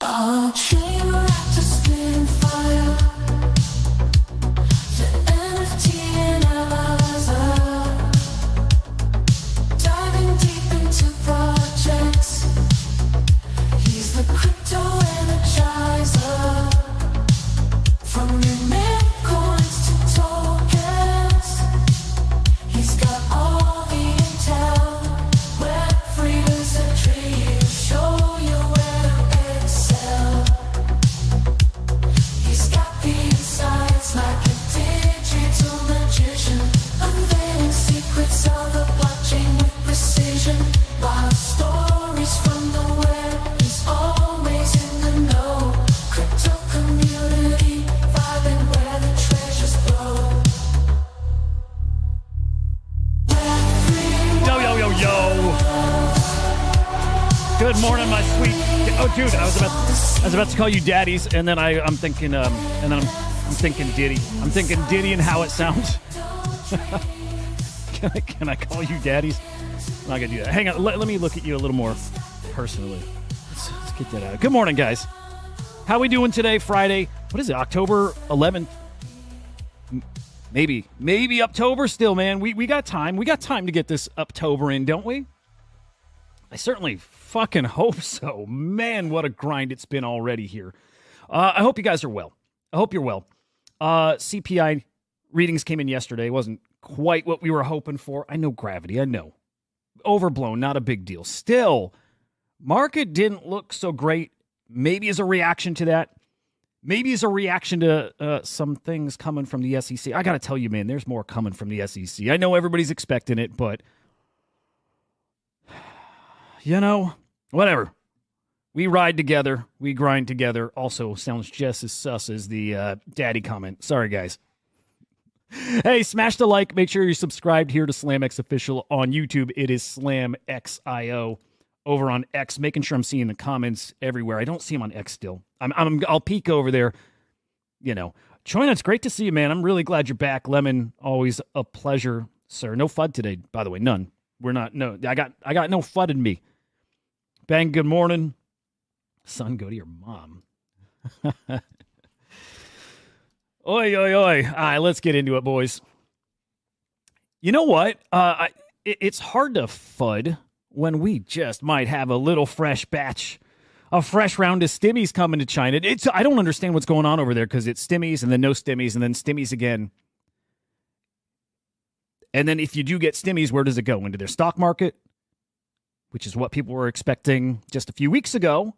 A train wrapped to spin fire. The NFT analyzer. Diving deep into projects. He's the crypto energizer. From your meme coins to tokens. He's got all the intel. Web3 is a trade. Show you where to excel. He's got the insights like a digital magician. Unveiling secrets of the blockchain with precision. Wild stories from the web. He's always in the know. Crypto community, vibing where the treasures flow. Yo, yo, yo, yo. Good morning, my sweet. Oh, dude, I was about to call you daddies, and then I'm thinking, I'm thinking Diddy. I'm thinking Diddy and how it sounds. Can I call you daddies? I'm not gonna do that. Hang on, let me look at you a little more personally. Let's get that out. Good morning, guys. How we doing today? Friday. What is it? October 11th. Maybe October still, man. We got time. We got time to get this October in, don't we? I certainly fucking hope so. Man, what a grind it's been already here. I hope you guys are well. I hope you're well. CPI readings came in yesterday. It wasn't quite what we were hoping for. I know gravity. I know. Overblown. Not a big deal. Still, market didn't look so great. Maybe as a reaction to that. Maybe as a reaction to some things coming from the SEC. I got to tell you, man, there's more coming from the SEC. I know everybody's expecting it, but, you know, whatever. We ride together. We grind together. Also sounds just as sus as the daddy comment. Sorry, guys. Hey, smash the like. Make sure you're subscribed here to SlamX Official on YouTube. It is SlamXIO. Over on X, making sure I'm seeing the comments everywhere. I don't see them on X still. I'll peek over there. You know, Choina, it's great to see you, man. I'm really glad you're back. Lemon, always a pleasure, sir. No FUD today, by the way. None. We're not. No, I got no FUD in me. Bang. Good morning, son. Go to your mom. Oi, oi, oi. All right, let's get into it, boys. You know what? It's hard to FUD when we just might have a little fresh batch, a fresh round of stimmies coming to China. I don't understand what's going on over there because it's stimmies and then no stimmies and then stimmies again. And then if you do get stimmies, where does it go? Into their stock market, which is what people were expecting just a few weeks ago?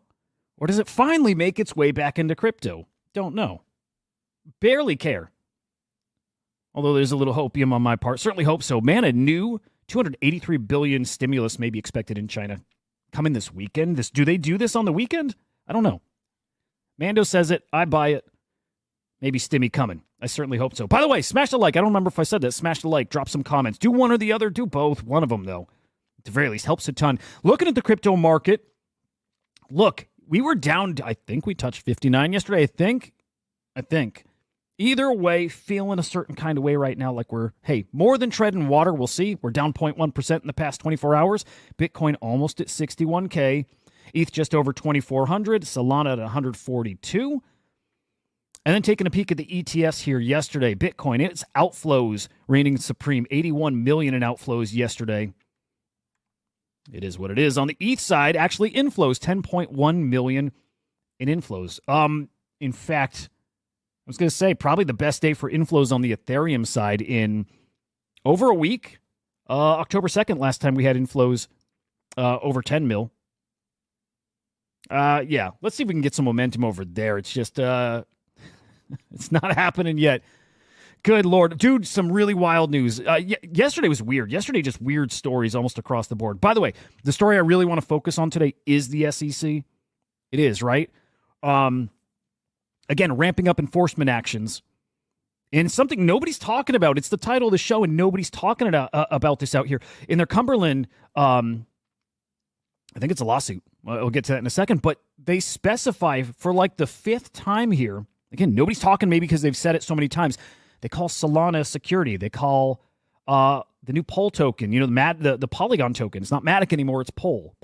Or does it finally make its way back into crypto? Don't know. Barely care. Although there's a little hopium on my part. Certainly hope so. Man, a new 283 billion stimulus may be expected in China coming this weekend. Do they do this on the weekend? I don't know. Mando says it. I buy it. Maybe stimmy coming. I certainly hope so. By the way, smash the like. I don't remember if I said that. Smash the like. Drop some comments. Do one or the other. Do both. One of them, though. At the very least, helps a ton. Looking at the crypto market. Look, we were down. I think we touched 59 yesterday. I think. Either way, feeling a certain kind of way right now, like we're, hey, more than treading water, we'll see. We're down 0.1% in the past 24 hours. Bitcoin almost at 61K. ETH just over 2,400. Solana at 142. And then taking a peek at the ETFs here yesterday. Bitcoin, its outflows reigning supreme. 81 million in outflows yesterday. It is what it is. On the ETH side, actually inflows, 10.1 million in inflows. In fact, I was going to say, probably the best day for inflows on the Ethereum side in over a week. October 2nd, last time we had inflows over 10 mil. Yeah, let's see if we can get some momentum over there. It's just, it's not happening yet. Good Lord. Dude, some really wild news. Yesterday was weird. Yesterday, just weird stories almost across the board. By the way, the story I really want to focus on today is the SEC. It is, right? Again, ramping up enforcement actions. And something nobody's talking about. It's the title of the show, and nobody's talking about this out here. In their Cumberland, I think it's a lawsuit. We'll get to that in a second. But they specify for like the fifth time here. Again, nobody's talking maybe because they've said it so many times. They call Solana security. They call the new Pol token, the Polygon token. It's not Matic anymore. It's Pol.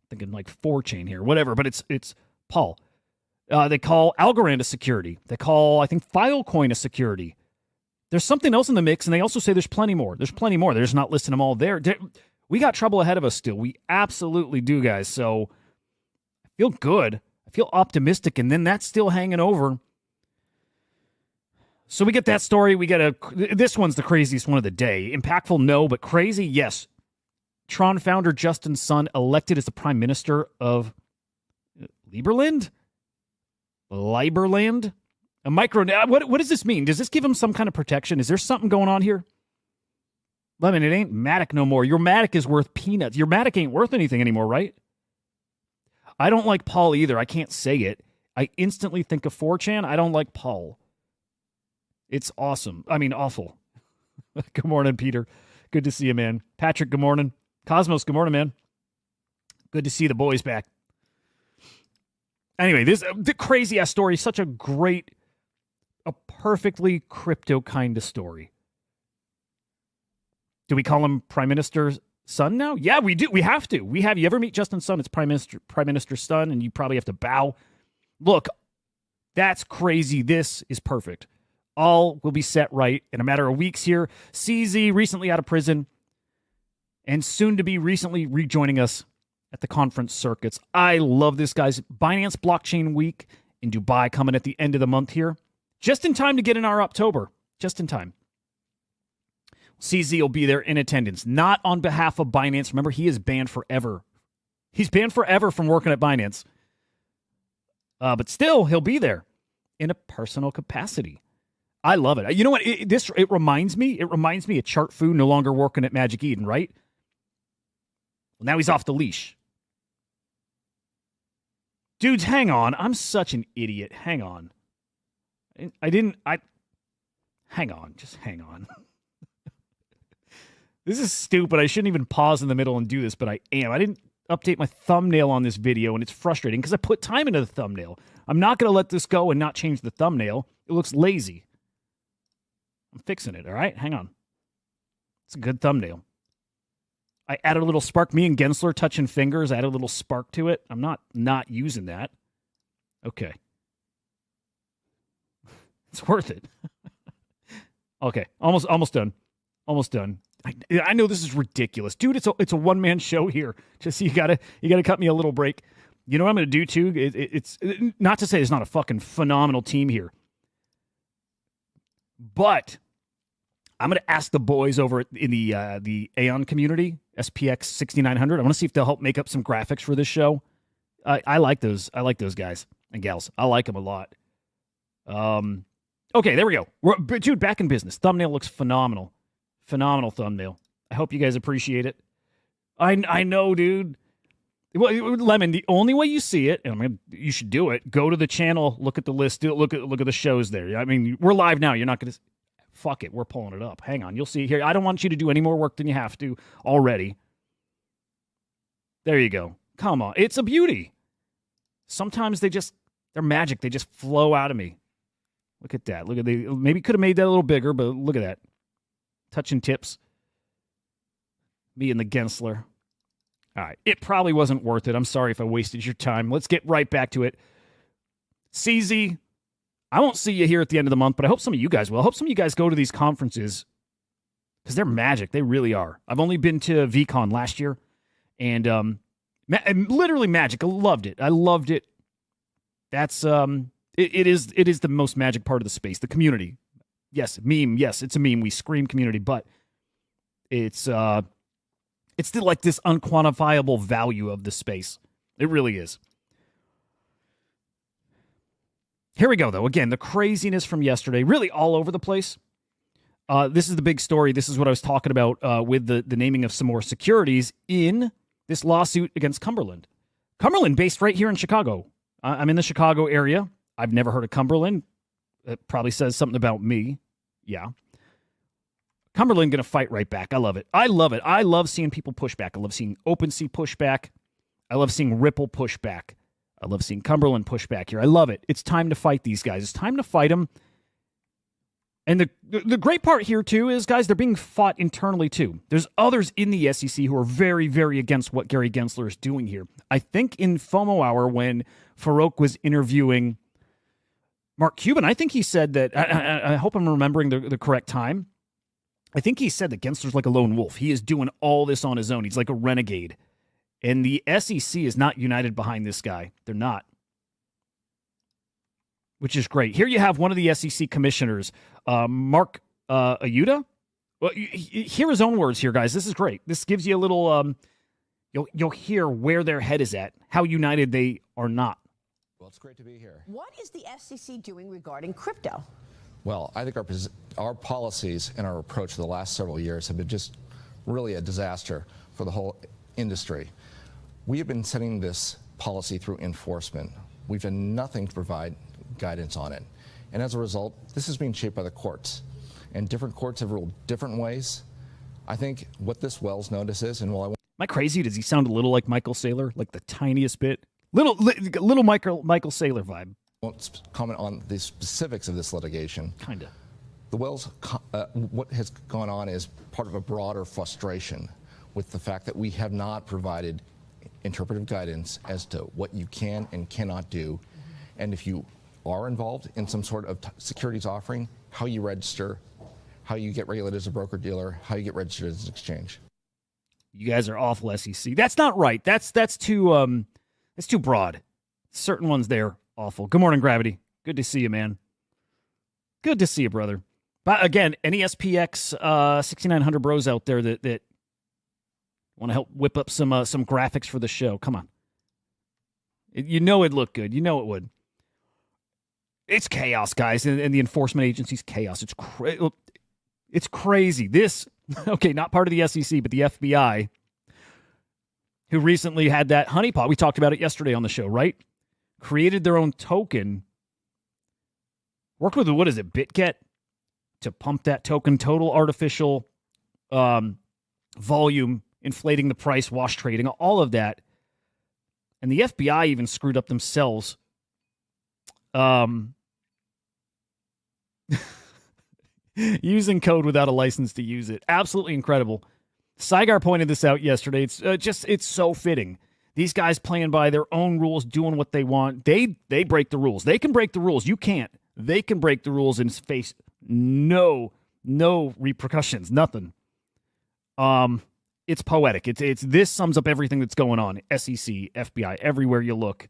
Thinking like 4chain here, whatever. But it's Paul. They call Algorand a security. They call, I think, Filecoin a security. There's something else in the mix, and they also say there's plenty more. There's plenty more. They're just not listing them all there. We got trouble ahead of us still. We absolutely do, guys. So I feel good. I feel optimistic, and then that's still hanging over. So we get that story. We get this one's the craziest one of the day. Impactful, no, but crazy, yes. Tron founder Justin Sun elected as the prime minister of Liberland? A micro. What does this mean? Does this give him some kind of protection? Is there something going on here? Lemon, it ain't Matic no more. Your Matic is worth peanuts. Your Matic ain't worth anything anymore, right? I don't like Paul either. I can't say it. I instantly think of 4chan. I don't like Paul. It's awesome. I mean, awful. Good morning, Peter. Good to see you, man. Patrick, good morning. Cosmos, good morning, man. Good to see the boys back. Anyway, the crazy-ass story is such a perfectly crypto kind of story. Do we call him Prime Minister's son now? Yeah, we do. We have to. You ever meet Justin Sun? It's Prime Minister's son, and you probably have to bow. Look, that's crazy. This is perfect. All will be set right in a matter of weeks here. CZ, recently out of prison, and soon to be recently rejoining us at the conference circuits. I love this, guys. Binance Blockchain Week in Dubai coming at the end of the month here. Just in time to get in our October. Just in time. CZ will be there in attendance. Not on behalf of Binance. Remember, he is banned forever. He's banned forever from working at Binance. But still, he'll be there in a personal capacity. I love it. You know what? It reminds me of Chartfu no longer working at Magic Eden, right? Well, now he's off the leash. Dudes, hang on. I'm such an idiot. Hang on. Hang on. Just hang on. This is stupid. I shouldn't even pause in the middle and do this, but I am. I didn't update my thumbnail on this video, and it's frustrating because I put time into the thumbnail. I'm not going to let this go and not change the thumbnail. It looks lazy. I'm fixing it, all right? Hang on. It's a good thumbnail. I added a little spark. Me and Gensler touching fingers. I added a little spark to it. I'm not using that. Okay. It's worth it. Okay. Almost done. Almost done. I know this is ridiculous. Dude, it's a one-man show here. Just you gotta cut me a little break. You know what I'm gonna do too? It's not to say it's not a fucking phenomenal team here. But I'm going to ask the boys over in the Aeon community, SPX 6900. I want to see if they'll help make up some graphics for this show. I like those. I like those guys and gals. I like them a lot. Okay, there we go. Dude, back in business. Thumbnail looks phenomenal. Phenomenal thumbnail. I hope you guys appreciate it. I know, dude. Well, Lemon, the only way you see it, and you should do it, go to the channel, look at the list, look at the shows there. I mean, we're live now. You're not going to... Fuck it. We're pulling it up. Hang on. You'll see it here. I don't want you to do any more work than you have to already. There you go. Come on. It's a beauty. Sometimes they're magic. They just flow out of me. Look at that. Maybe could have made that a little bigger, but look at that. Touching tips. Me and the Gensler. All right. It probably wasn't worth it. I'm sorry if I wasted your time. Let's get right back to it. CZ, I won't see you here at the end of the month, but I hope some of you guys will. I hope some of you guys go to these conferences because they're magic. They really are. I've only been to VCon last year, and literally magic. I loved it. That's it is the most magic part of the space. The community. Yes, meme. Yes, it's a meme. We scream community, but it's like this unquantifiable value of the space. It really is. Here we go, though. Again, the craziness from yesterday, really all over the place. This is the big story. This is what I was talking about with the naming of some more securities in this lawsuit against Cumberland. Cumberland, based right here in Chicago. I'm in the Chicago area. I've never heard of Cumberland. It probably says something about me. Yeah. Cumberland going to fight right back. I love it. I love seeing people push back. I love seeing OpenSea push back. I love seeing Ripple push back. I love seeing Cumberland push back here. I love it. It's time to fight these guys. It's time to fight them. And the great part here, too, is, guys, they're being fought internally, too. There's others in the SEC who are very, very against what Gary Gensler is doing here. I think in FOMO Hour, when Farouk was interviewing Mark Cuban, I think he said that, I hope I'm remembering the correct time. I think he said that Gensler's like a lone wolf. He is doing all this on his own. He's like a renegade. And the SEC is not united behind this guy. They're not. Which is great. Here you have one of the SEC commissioners, Mark Hudah. Well, hear his own words here, guys. This is great. This gives you a little, you'll hear where their head is at, how united they are not. Well, it's great to be here. What is the SEC doing regarding crypto? Well, I think our policies and our approach for the last several years have been just really a disaster for the whole industry. We have been setting this policy through enforcement. We've done nothing to provide guidance on it. And as a result, this is being shaped by the courts. And different courts have ruled different ways. I think what this Wells notice is, and while Am I crazy? Does he sound a little like Michael Saylor? Like the tiniest bit? Little Michael Saylor vibe. won't comment on the specifics of this litigation. Kinda. The Wells, what has gone on is part of a broader frustration with the fact that we have not provided interpretive guidance as to what you can and cannot do. And if you are involved in some sort of securities offering, how you register, how you get regulated as a broker-dealer, how you get registered as an exchange. You guys are awful, SEC. That's not right. That's too broad. Certain ones there, awful. Good morning, Gravity. Good to see you, man. Good to see you, brother. But again, any SPX 6900 bros out there that want to help whip up some graphics for the show, come on. You know it'd look good. You know it would. It's chaos, guys, and the enforcement agency's chaos. It's crazy. This, okay, not part of the SEC, but the FBI, who recently had that honeypot. We talked about it yesterday on the show, right? Created their own token. Worked with, what is it, BitGet? To pump that token. Total artificial volume, inflating the price, wash trading, all of that. And the FBI even screwed up themselves. Using code without a license to use it. Absolutely incredible. Saigar pointed this out yesterday. It's so fitting. These guys playing by their own rules, doing what they want. They break the rules. They can break the rules. You can't. They can break the rules and face no repercussions. Nothing. It's poetic. It's this sums up everything that's going on. SEC, FBI, everywhere you look.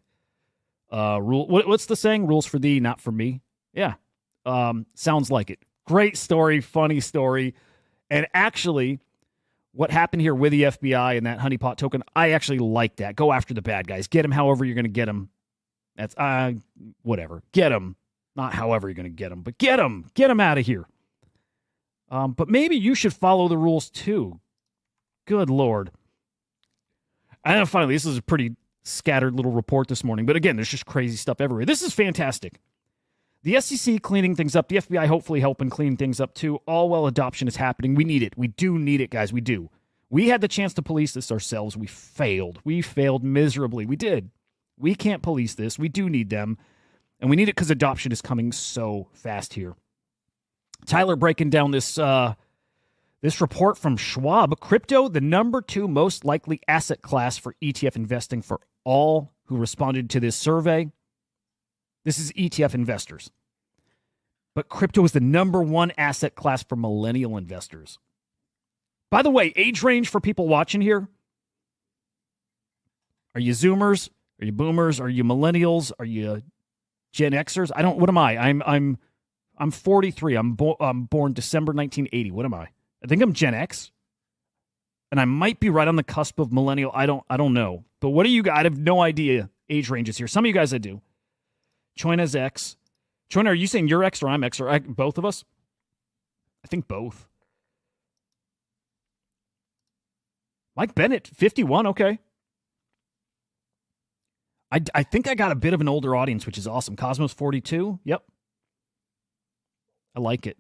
What's the saying? Rules for thee, not for me. Yeah. Sounds like it. Great story, funny story. And actually, what happened here with the FBI and that honeypot token, I actually like that. Go after the bad guys. Get them however you're going to get them. That's, whatever. Get them. Not however you're going to get them, but get them. Get them out of here. But maybe you should follow the rules too. Good Lord. And finally, this is a pretty scattered little report this morning. But again, there's just crazy stuff everywhere. This is fantastic. The SEC cleaning things up. The FBI hopefully helping clean things up too. All while adoption is happening. We need it. We do need it, guys. We do. We had the chance to police this ourselves. We failed. We failed miserably. We did. We can't police this. We do need them. And we need it because adoption is coming so fast here. Tyler breaking down this report from Schwab. Crypto, the number 2 most likely asset class for ETF investing for all who responded to this survey. This is ETF investors. But crypto is the number 1 asset class for millennial investors. By the way, age range for people watching here. Are you Zoomers? Are you Boomers? Are you Millennials? Are you Gen Xers? What am I? I'm 43. I'm born December 1980. What am I? I think I'm Gen X. And I might be right on the cusp of millennial. I don't know. But what do you guys? I have no idea age ranges here. Some of you guys I do. Choina's X. Choina, are you saying you're X or I'm X or both of us? I think both. Mike Bennett, 51, okay. I think I got a bit of an older audience, which is awesome. Cosmos 42, yep. I like it.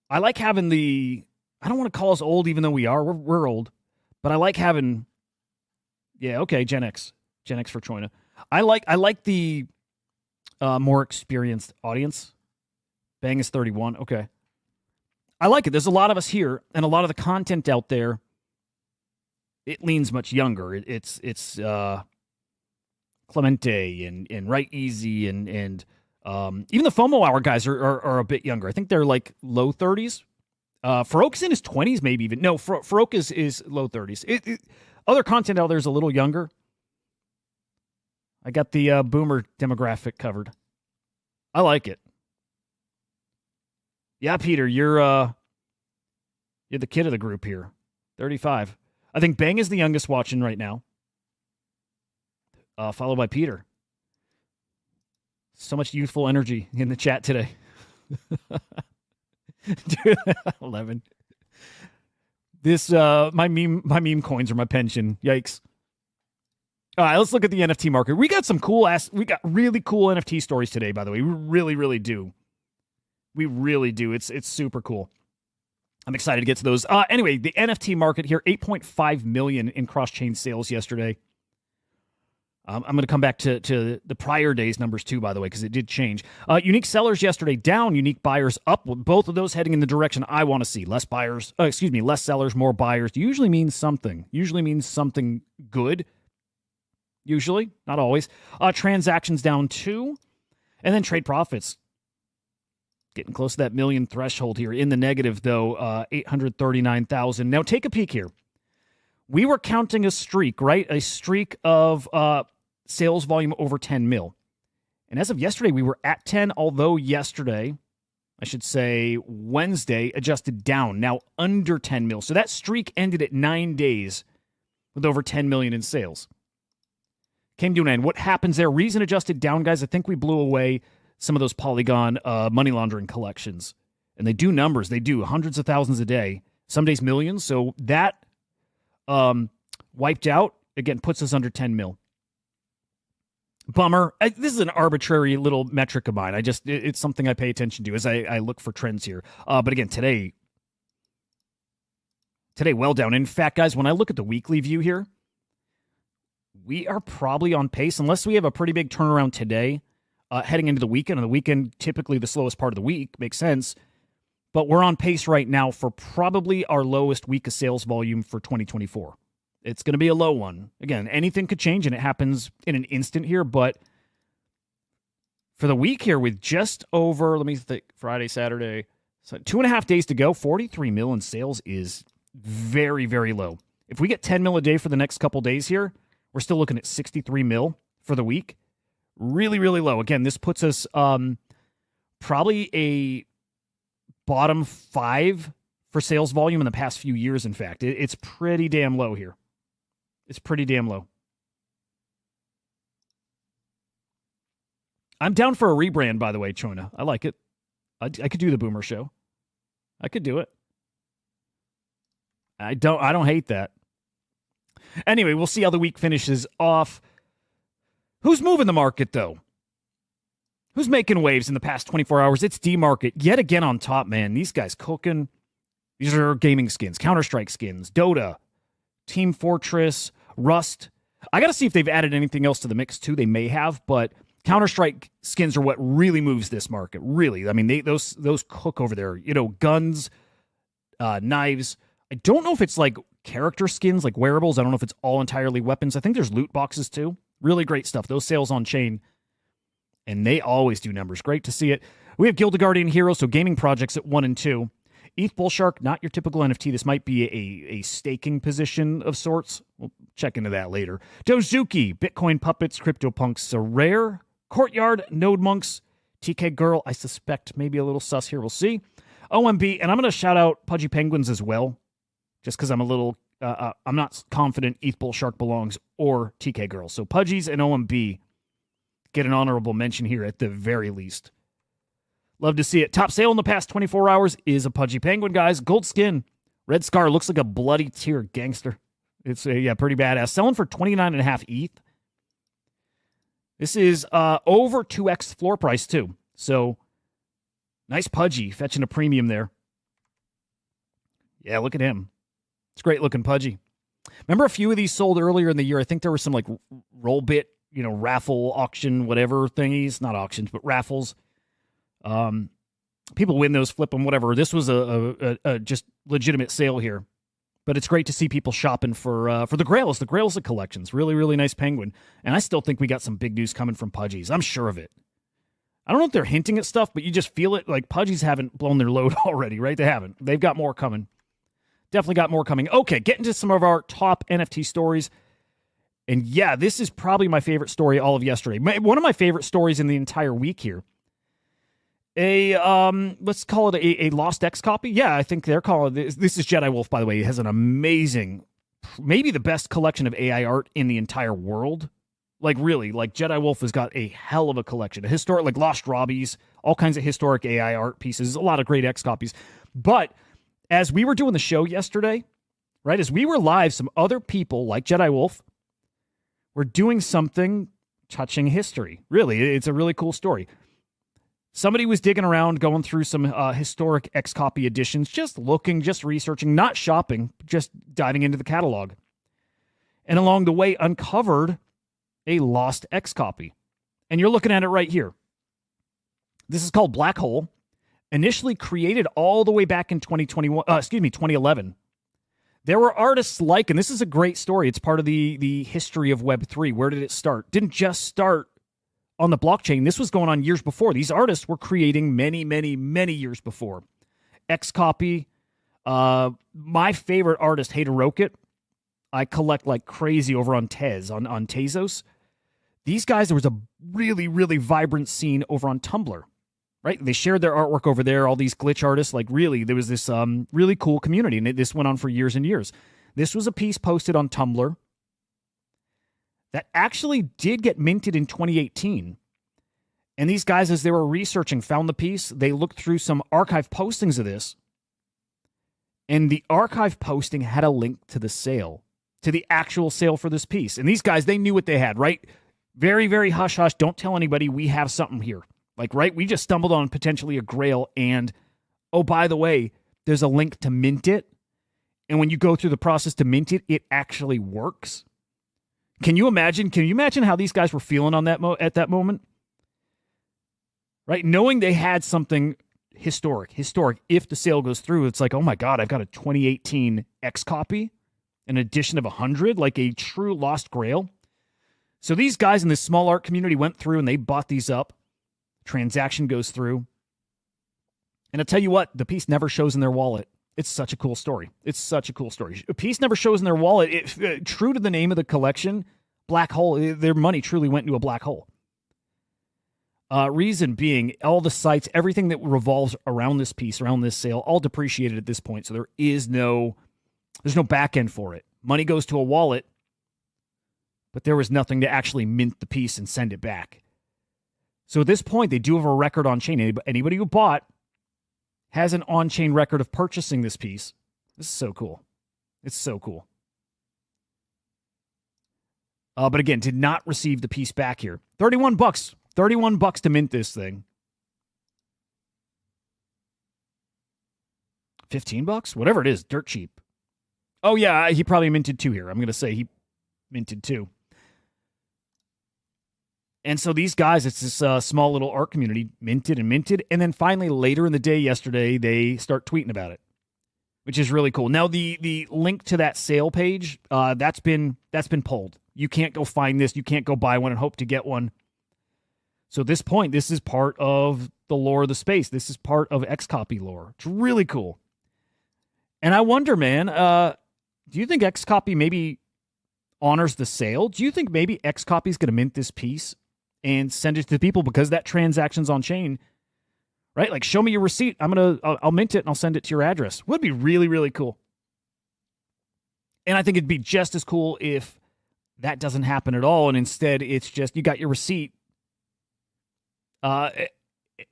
I like having I don't want to call us old even though we're old, but I like having, yeah, okay, Gen X for Choina. I like the more experienced audience. Bang is 31. Okay. I like it. There's a lot of us here, and a lot of the content out there, it leans much younger. It's Clemente and Right Easy and even the FOMO Hour guys are a bit younger. I think they're like low 30s. Farouk's in his 20s, maybe even. No, Farouk is low 30s. Other content out there is a little younger. I got the boomer demographic covered. I like it. Yeah, Peter, you're the kid of the group here. 35. I think Bang is the youngest watching right now. Followed by Peter. So much youthful energy in the chat today. 11. This my meme coins are my pension. Yikes. All right, let's look at the NFT market. We got really cool NFT stories today, by the way. We really, really do. We really do. It's super cool. I'm excited to get to those. Anyway, the NFT market here, 8.5 million in cross-chain sales yesterday. I'm going to come back to the prior day's numbers too, by the way, because it did change. Unique sellers yesterday down, unique buyers up. Both of those heading in the direction I want to see. Less sellers, more buyers. Usually means something. Usually means something good. Usually, not always. Transactions down 2. And then trade profits. Getting close to that million threshold here. In the negative, though, 839,000. Now, take a peek here. We were counting a streak, right? A streak of sales volume over 10 mil. And as of yesterday, we were at 10, although yesterday, I should say Wednesday, adjusted down, now under 10 mil. So that streak ended at 9 days with over 10 million in sales. Came to an end. What happens there? Reason adjusted down, guys. I think we blew away some of those Polygon money laundering collections. And they do numbers. They do hundreds of thousands a day. Some days millions. So that wiped out. Again, puts us under 10 mil. Bummer. This is an arbitrary little metric of mine. It's something I pay attention to as I look for trends here. But again, today, well down. In fact, guys, when I look at the weekly view here, we are probably on pace, unless we have a pretty big turnaround today, heading into the weekend. And the weekend, typically the slowest part of the week, makes sense. But we're on pace right now for probably our lowest week of sales volume for 2024. It's going to be a low one. Again, anything could change, and it happens in an instant here. But for the week here, with just over, let me think, Friday, Saturday, so 2.5 days to go, 43 mil in sales is very, very low. If we get 10 mil a day for the next couple days here, we're still looking at 63 mil for the week. Really, really low. Again, this puts us probably a bottom 5 for sales volume in the past few years, in fact. It's pretty damn low here. It's pretty damn low. I'm down for a rebrand, by the way, Chona. I like it. I could do the Boomer Show. I could do it. I don't hate that. Anyway, we'll see how the week finishes off. Who's moving the market, though? Who's making waves in the past 24 hours? It's D-Market yet again on top, man. These guys cooking. These are gaming skins, Counter-Strike skins, Dota, Team Fortress, Rust. I got to see if they've added anything else to the mix, too. They may have, but Counter-Strike skins are what really moves this market. Really. I mean, those cook over there. You know, guns, knives. I don't know if it's like character skins, like wearables. I don't know if it's all entirely weapons. I think there's loot boxes, too. Really great stuff. Those sales on chain, and they always do numbers. Great to see it. We have Guild of Guardian Heroes, so gaming projects at 1 and 2. ETH Bull Shark, not your typical NFT. This might be a staking position of sorts. We'll check into that later. Dozuki, Bitcoin Puppets, CryptoPunks, a rare. Courtyard, Node Monks, TK Girl, I suspect maybe a little sus here. We'll see. OMB, and I'm going to shout out Pudgy Penguins as well, just because I'm a little, I'm not confident ETH Bull Shark belongs or TK Girl. So Pudgies and OMB get an honorable mention here at the very least. Love to see it. Top sale in the past 24 hours is a Pudgy Penguin, guys. Gold skin. Red Scar looks like a bloody tear gangster. It's pretty badass. Selling for 29.5 ETH. This is over 2x floor price, too. So, nice Pudgy. Fetching a premium there. Yeah, look at him. It's great looking Pudgy. Remember a few of these sold earlier in the year? I think there were some like Rollbit, raffle, auction, whatever thingies. Not auctions, but raffles. People win those, flip them, whatever. This was a just legitimate sale here. But it's great to see people shopping for the Grails. The Grails of collections. Really, really nice penguin. And I still think we got some big news coming from Pudgies. I'm sure of it. I don't know if they're hinting at stuff, but you just feel it. Like, Pudgies haven't blown their load already, right? They haven't. They've got more coming. Definitely got more coming. Okay, getting to some of our top NFT stories. And yeah, this is probably my favorite story all of yesterday. One of my favorite stories in the entire week here. Let's call it a Lost X copy. Yeah, I think they're calling this. This is Jedi Wolf, by the way. It has an amazing, maybe the best collection of AI art in the entire world. Like, really, like, Jedi Wolf has got a hell of a collection. A historic, like Lost Robbies, all kinds of historic AI art pieces, a lot of great X copies. But as we were doing the show yesterday, right, as we were live, some other people like Jedi Wolf were doing something touching history. Really, it's a really cool story. Somebody was digging around, going through some historic X copy editions, just looking, just researching, not shopping, just diving into the catalog. And along the way, uncovered a lost X copy. And you're looking at it right here. This is called Black Hole. Initially created all the way back in 2011. There were artists like, and this is a great story, it's part of the history of Web3. Where did it start? Didn't just start on the blockchain. This was going on years before. These artists were creating many, many, many years before. X copy. My favorite artist, Hudah Rocket. I collect like crazy over on on Tezos. These guys, there was a really, really vibrant scene over on Tumblr, right? They shared their artwork over there, all these glitch artists. Like, really, there was this really cool community, and this went on for years and years. This was a piece posted on Tumblr that actually did get minted in 2018. And these guys, as they were researching, found the piece. They looked through some archive postings of this, and the archive posting had a link to the sale, to the actual sale for this piece. And these guys, they knew what they had, right? Very, very hush-hush. Don't tell anybody we have something here. Like, right? We just stumbled on potentially a grail, and, oh, by the way, there's a link to mint it. And when you go through the process to mint it, it actually works. Can you imagine? Can you imagine how these guys were feeling on that at that moment? Right? Knowing they had something historic. If the sale goes through, it's like, oh my God, I've got a 2018 X copy, an edition of 100, like a true lost grail. So these guys in this small art community went through and they bought these up. Transaction goes through. And I'll tell you what, the piece never shows in their wallet. It's such a cool story. A piece never shows in their wallet. True to the name of the collection, black hole, their money truly went into a black hole. Reason being, all the sites, everything that revolves around this piece, around this sale, all depreciated at this point. So there's no back end for it. Money goes to a wallet, but there was nothing to actually mint the piece and send it back. So at this point, they do have a record on chain. Anybody who bought has an on-chain record of purchasing this piece. This is so cool. It's so cool. But again, did not receive the piece back here. $31. $31 to mint this thing. $15? Whatever it is, dirt cheap. Oh yeah, he probably minted 2 here. I'm going to say he minted 2. And so these guys, it's this small little art community, minted. And then finally, later in the day yesterday, they start tweeting about it, which is really cool. Now, the link to that sale page, that's been pulled. You can't go find this. You can't go buy one and hope to get one. So at this point, this is part of the lore of the space. This is part of Xcopy lore. It's really cool. And I wonder, man, do you think Xcopy maybe honors the sale? Do you think maybe Xcopy is going to mint this piece and send it to people because that transaction's on chain, right? Like, show me your receipt. I'll mint it and I'll send it to your address. Would be really, really cool. And I think it'd be just as cool if that doesn't happen at all. And instead it's just, you got your receipt. And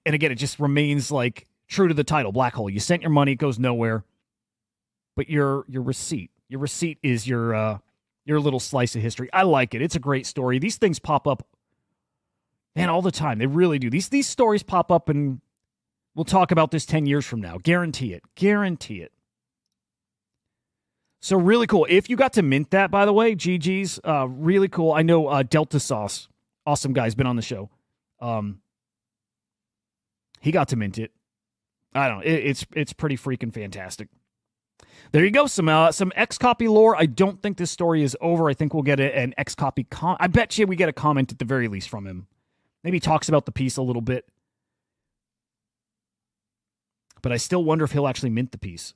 again, it just remains like true to the title, black hole. You sent your money, it goes nowhere. But your receipt is your little slice of history. I like it. It's a great story. These things pop up, man, all the time. They really do. These stories pop up, and we'll talk about this 10 years from now. Guarantee it. So really cool. If you got to mint that, by the way, GG's, really cool. I know Delta Sauce, awesome guy, has been on the show. He got to mint it. I don't know. It's pretty freaking fantastic. There you go. Some X-Copy lore. I don't think this story is over. I think we'll get an X-Copy I bet you we get a comment at the very least from him. Maybe he talks about the piece a little bit. But I still wonder if he'll actually mint the piece.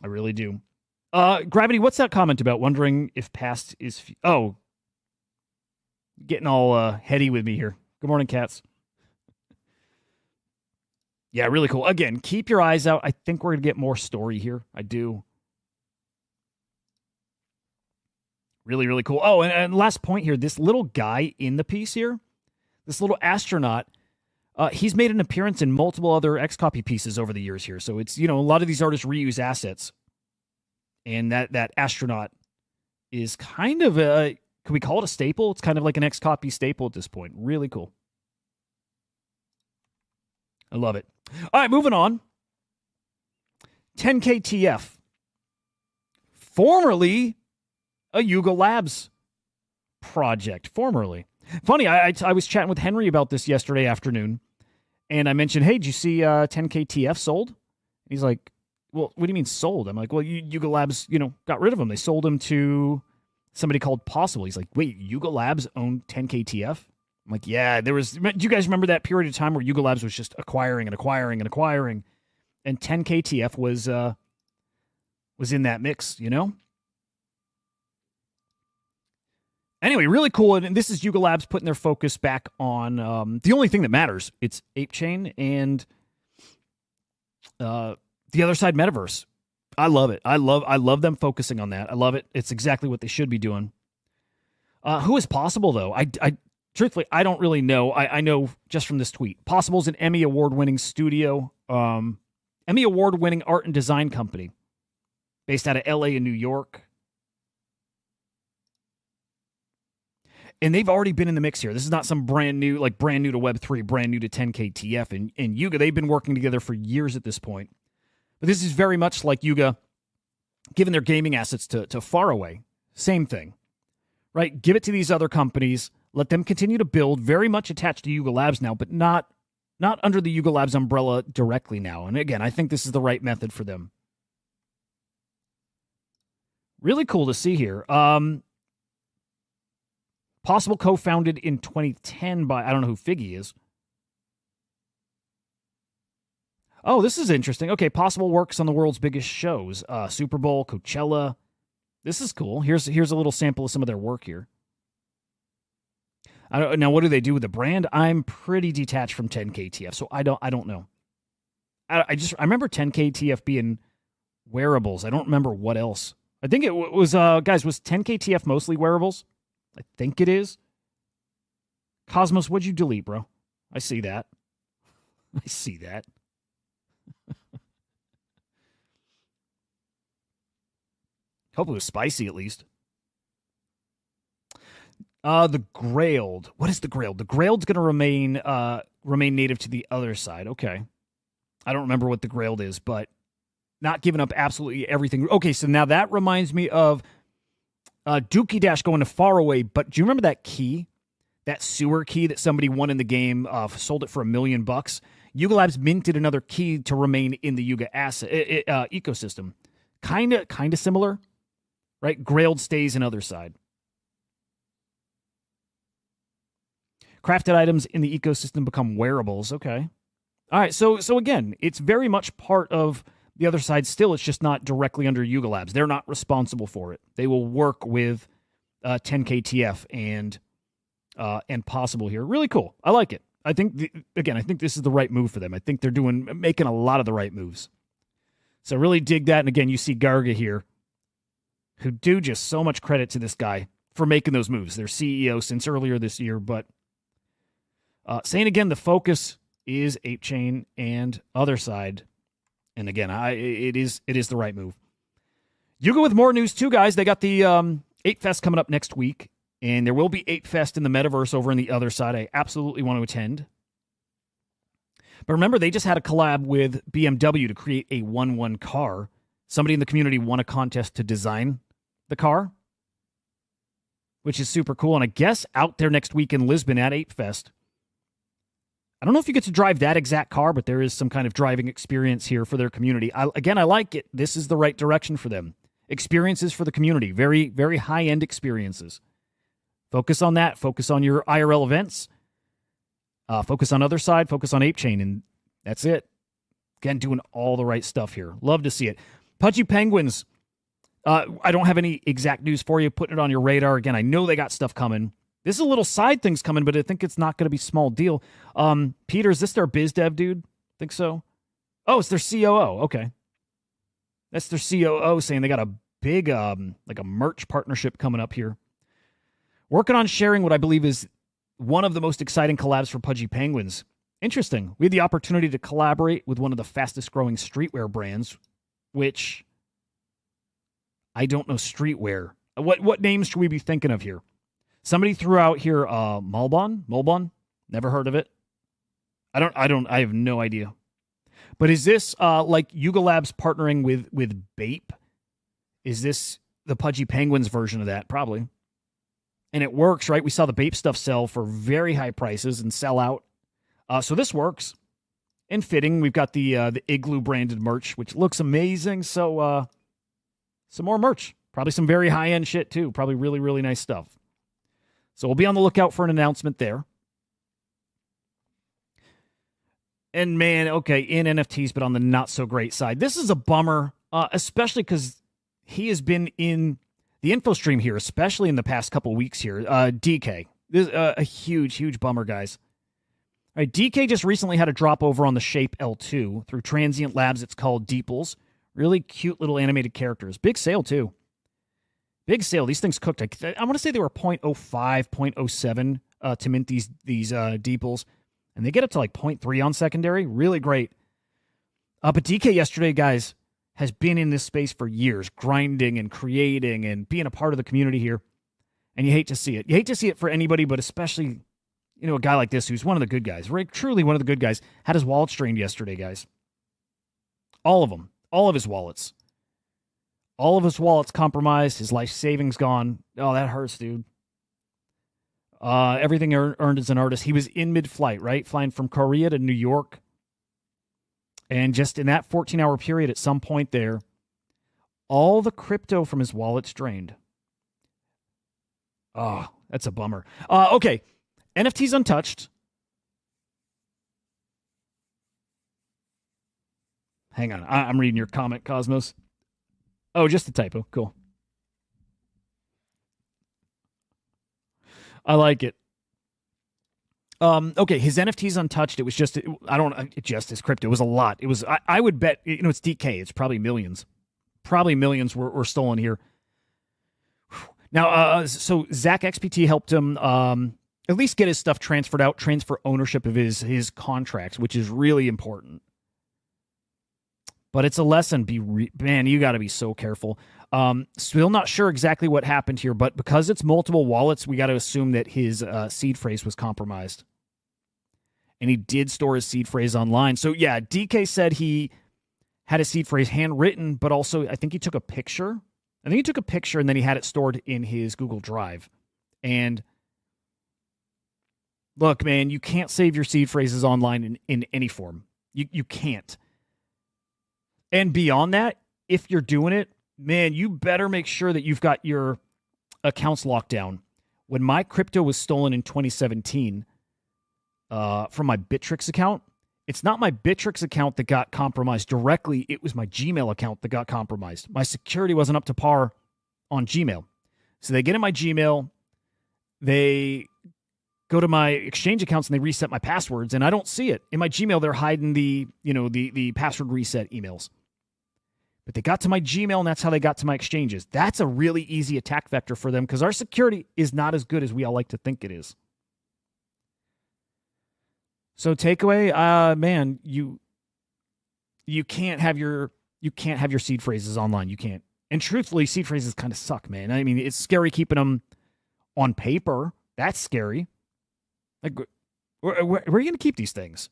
I really do. Gravity, what's that comment about? Wondering if past is... getting all heady with me here. Good morning, cats. Yeah, really cool. Again, keep your eyes out. I think we're going to get more story here. I do. Really, really cool. Oh, and last point here. This little guy in the piece here, this little astronaut, he's made an appearance in multiple other X-Copy pieces over the years here. So it's, a lot of these artists reuse assets. And that astronaut is kind of a, can we call it a staple? It's kind of like an X-Copy staple at this point. Really cool. I love it. All right, moving on. 10KTF. Formerly a Yuga Labs project. Formerly. Funny, I was chatting with Henry about this yesterday afternoon, and I mentioned, hey, did you see 10KTF sold? He's like, well, what do you mean sold? I'm like, well, Yuga Labs, got rid of them. They sold them to somebody called Possible. He's like, wait, Yuga Labs owned 10KTF? I'm like, yeah, do you guys remember that period of time where Yuga Labs was just acquiring and acquiring and acquiring, and 10KTF was in that mix, Anyway, really cool, and this is Yuga Labs putting their focus back on the only thing that matters. It's ApeChain and the other side metaverse. I love it. I love them focusing on that. I love it. It's exactly what they should be doing. Who is Possible though? Truthfully, I don't really know. I know just from this tweet. Possible's an Emmy award-winning studio, Emmy award-winning art and design company based out of LA and New York. And they've already been in the mix here. This is not some brand new to Web3, brand new to 10KTF and Yuga. They've been working together for years at this point. But this is very much like Yuga giving their gaming assets to Faraway. Same thing, right? Give it to these other companies. Let them continue to build, very much attached to Yuga Labs now, but not under the Yuga Labs umbrella directly now. And again, I think this is the right method for them. Really cool to see here. Possible co-founded in 2010 by, I don't know who Figgy is. Oh, this is interesting. Okay, Possible works on the world's biggest shows. Super Bowl, Coachella. This is cool. Here's a little sample of some of their work here. Now, what do they do with the brand? I'm pretty detached from 10KTF, so I don't know. I remember 10KTF being wearables. I don't remember what else. I think it was, guys, was 10KTF mostly wearables? I think it is. Cosmos, what'd you delete, bro? I see that. I see that. Hope it was spicy at least. The Grailed. What is the Grailed? The Grailed's going to remain native to the other side. Okay. I don't remember what the Grailed is, but not giving up absolutely everything. Okay, so now that reminds me of Dookie Dash going to Faraway, but do you remember that key? That sewer key that somebody won in the game, sold it for $1 million? Yuga Labs minted another key to remain in the Yuga asset ecosystem. Kind of similar, right? Grailed stays in other side. Crafted items in the ecosystem become wearables. Okay. All right. So again, it's very much part of the other side still. It's just not directly under Yuga Labs. They're not responsible for it. They will work with 10KTF and Possible here. Really cool. I like it. I think, I think this is the right move for them. I think they're making a lot of the right moves. So really dig that. And again, you see Garga here, who do just so much credit to this guy for making those moves. Their CEO since earlier this year, but saying again, the focus is ApeChain and other side. And again, it is the right move. Yuga with more news too, guys. They got the Ape Fest coming up next week, and there will be Ape Fest in the metaverse over on the other side. I absolutely want to attend. But remember, they just had a collab with BMW to create a 1-1 car. Somebody in the community won a contest to design the car, which is super cool. And I guess out there next week in Lisbon at Ape Fest, I don't know if you get to drive that exact car, but there is some kind of driving experience here for their community. I like it. This is the right direction for them. Experiences for the community. Very, very high-end experiences. Focus on that. Focus on your IRL events. Focus on other side. Focus on ApeChain, and that's it. Again, doing all the right stuff here. Love to see it. Pudgy Penguins. I don't have any exact news for you. Putting it on your radar. Again, I know they got stuff coming. This is a little side things coming, but I think it's not going to be small deal. Peter, is this their biz dev dude? Think so? Oh, it's their COO. Okay. That's their COO saying they got a big, like a merch partnership coming up here. Working on sharing what I believe is one of the most exciting collabs for Pudgy Penguins. Interesting. We had the opportunity to collaborate with one of the fastest growing streetwear brands, which I don't know streetwear. What names should we be thinking of here? Somebody threw out here Mulbon. Never heard of it. I have no idea. But is this like Yuga Labs partnering with Bape? Is this the Pudgy Penguins version of that? Probably. And it works, right? We saw the Bape stuff sell for very high prices and sell out. So this works. And fitting. We've got the Igloo branded merch, which looks amazing. So some more merch. Probably some very high-end shit too. Probably really, really nice stuff. So we'll be on the lookout for an announcement there. And man, okay, in NFTs, but on the not-so-great side. This is a bummer, especially because he has been in the info stream here, especially in the past couple of weeks here. DK. This is a huge, huge bummer, guys. All right, DK just recently had a drop over on the Shape L2 through Transient Labs. It's called Deeples. Really cute little animated characters. Big sale, too. Big sale. These things cooked. I want to say they were 0.05, 0.07 to mint these Deeples. And they get up to like 0.3 on secondary. Really great. But DK yesterday, guys, has been in this space for years, grinding and creating and being a part of the community here. And you hate to see it. You hate to see it for anybody, but especially, you know, a guy like this who's one of the good guys. Right? Truly one of the good guys. Had his wallet strained yesterday, guys. All of them. All of his wallets. All of his wallets compromised. His life savings gone. Oh, that hurts, dude. Everything earned as an artist. He was in mid-flight, right? Flying from Korea to New York. And just in that 14-hour period at some point there, all the crypto from his wallet's drained. Oh, that's a bummer. Okay. NFTs untouched. Hang on. I'm reading your comment, Cosmos. Oh, just a typo. Cool. I like it. Okay, his NFTs untouched. It was just, just his crypto. It was a lot. It was, I would bet, it's DK. It's probably millions. Probably millions were stolen here. Now, so Zach XPT helped him at least get his stuff transferred out, transfer ownership of his contracts, which is really important. But it's a lesson. Man, you got to be so careful. Still not sure exactly what happened here, but because it's multiple wallets, we got to assume that his seed phrase was compromised. And he did store his seed phrase online. So yeah, DK said he had his seed phrase handwritten, but also I think he took a picture. I think he took a picture and then he had it stored in his Google Drive. And look, man, you can't save your seed phrases online in any form. You can't. And beyond that, if you're doing it, man, you better make sure that you've got your accounts locked down. When my crypto was stolen in 2017 from my Bittrex account, it's not my Bittrex account that got compromised directly. It was my Gmail account that got compromised. My security wasn't up to par on Gmail. So they get in my Gmail, they go to my exchange accounts and they reset my passwords, and I don't see it. In my Gmail, they're hiding the password reset emails. But they got to my Gmail, and that's how they got to my exchanges. That's a really easy attack vector for them because our security is not as good as we all like to think it is. So takeaway, man, you can't have your seed phrases online. You can't. And truthfully, seed phrases kind of suck, man. I mean, it's scary keeping them on paper. That's scary. Like, where are you going to keep these things?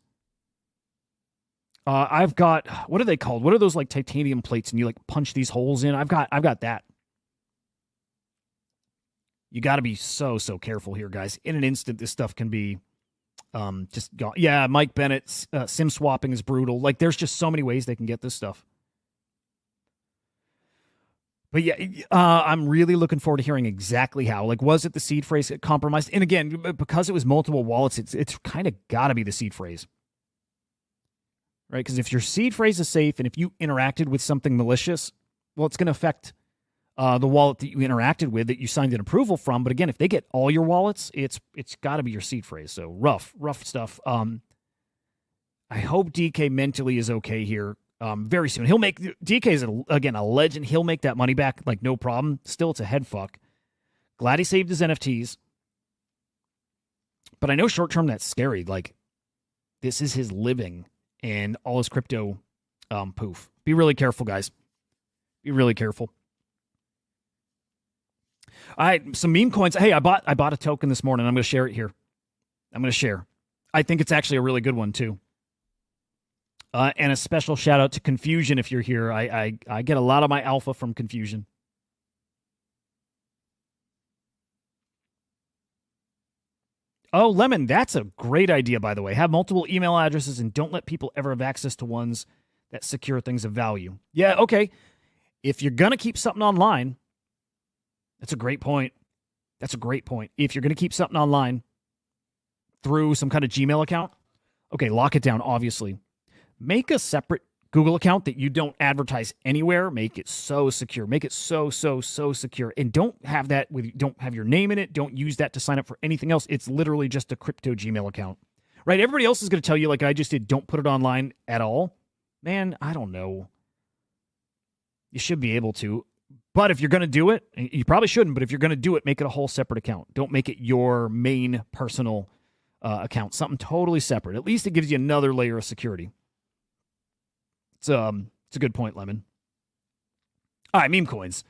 I've got, what are they called? What are those like titanium plates and you like punch these holes in? I've got that. You got to be so careful here, guys. In an instant, this stuff can be just gone. Yeah, Mike Bennett's sim swapping is brutal. Like, there's just so many ways they can get this stuff. But yeah, I'm really looking forward to hearing exactly how. Like, was it the seed phrase that compromised? And again, because it was multiple wallets, it's kind of got to be the seed phrase. Right? Because if your seed phrase is safe and if you interacted with something malicious, well, it's going to affect the wallet that you interacted with, that you signed an approval from. But again, if they get all your wallets, it's got to be your seed phrase. So rough stuff. I hope DK mentally is okay here. Very soon. DK is, again, a legend. He'll make that money back, like, no problem. Still, it's a head fuck. Glad he saved his NFTs. But I know short term that's scary. Like, this is his living and all his crypto poof. Be really careful, guys. Be really careful. All right, some meme coins. Hey, I bought a token this morning. I'm going to share it here. I'm going to share. I think it's actually a really good one, too. And a special shout out to Confusion if you're here. I get a lot of my alpha from Confusion. Oh, Lemon, that's a great idea, by the way. Have multiple email addresses and don't let people ever have access to ones that secure things of value. Yeah, okay. If you're going to keep something online, that's a great point. That's a great point. If you're going to keep something online through some kind of Gmail account, okay, lock it down, obviously. Make a separate Google account that you don't advertise anywhere. Make it so secure. Make it so secure. And don't have don't have your name in it. Don't use that to sign up for anything else. It's literally just a crypto Gmail account. Right? Everybody else is going to tell you, like I just did, don't put it online at all. Man, I don't know. You should be able to. But if you're going to do it, you probably shouldn't, but if you're going to do it, make it a whole separate account. Don't make it your main personal account. Something totally separate. At least it gives you another layer of security. It's a good point, Lemon. All right, meme coins.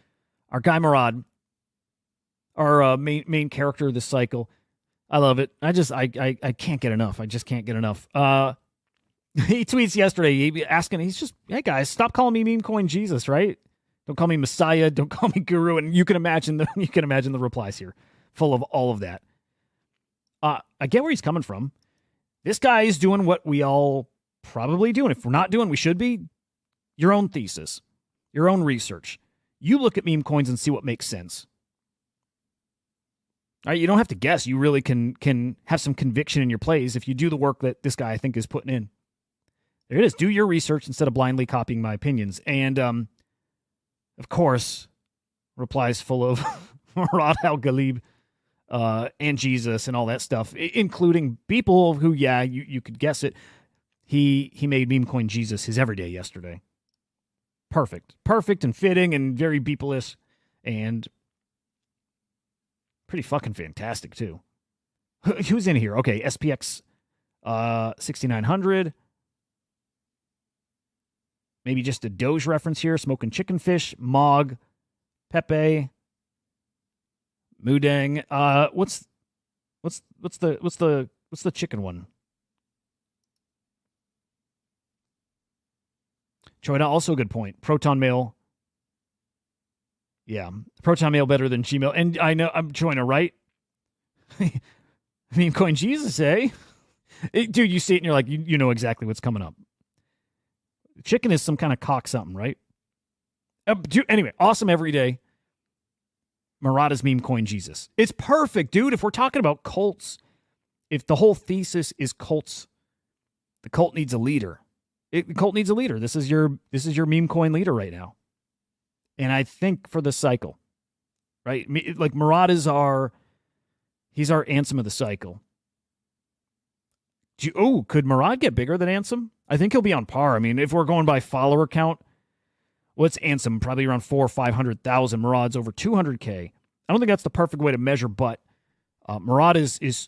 Our guy Murad, our main character of this cycle. I love it. I can't get enough. I just can't get enough. He tweets yesterday asking, he's just, hey guys, stop calling me meme coin Jesus, right? Don't call me Messiah. Don't call me Guru. And you can imagine the replies here, full of all of that. I get where he's coming from. This guy is doing what we all probably do, and if we're not doing, we should be. Your own thesis, your own research. You look at meme coins and see what makes sense. All right, you don't have to guess. You really can have some conviction in your plays if you do the work that this guy, I think, is putting in. There it is. Do your research instead of blindly copying my opinions. And, of course, replies full of Murad Al-Ghalib and Jesus and all that stuff, including people who, yeah, you could guess it. He made meme coin Jesus his everyday yesterday. Perfect and fitting and very beeple-ish and pretty fucking fantastic too. Who's in here? Okay, SPX 6900. Maybe just a Doge reference here. Smoking Chicken Fish, Mog, Pepe, Mudang. What's the chicken one? Choida, also a good point. Proton Mail. Yeah. Proton Mail better than Gmail. And I know I'm Choida, right? Meme coin Jesus, eh? Dude, you see it and you're like, you know exactly what's coming up. Chicken is some kind of cock something, right? Anyway, awesome every day. Murada's meme coin Jesus. It's perfect, dude. If we're talking about cults, if the whole thesis is cults, the cult needs a leader. The cult needs a leader. This is your meme coin leader right now. And I think for the cycle, right? Like Murad is he's our Ansem of the cycle. Could Murad get bigger than Ansem? I think he'll be on par. I mean, if we're going by follower count, what's Ansem? Probably around 400,000 or 500,000. Murad's over 200K. I don't think that's the perfect way to measure, but Murad he's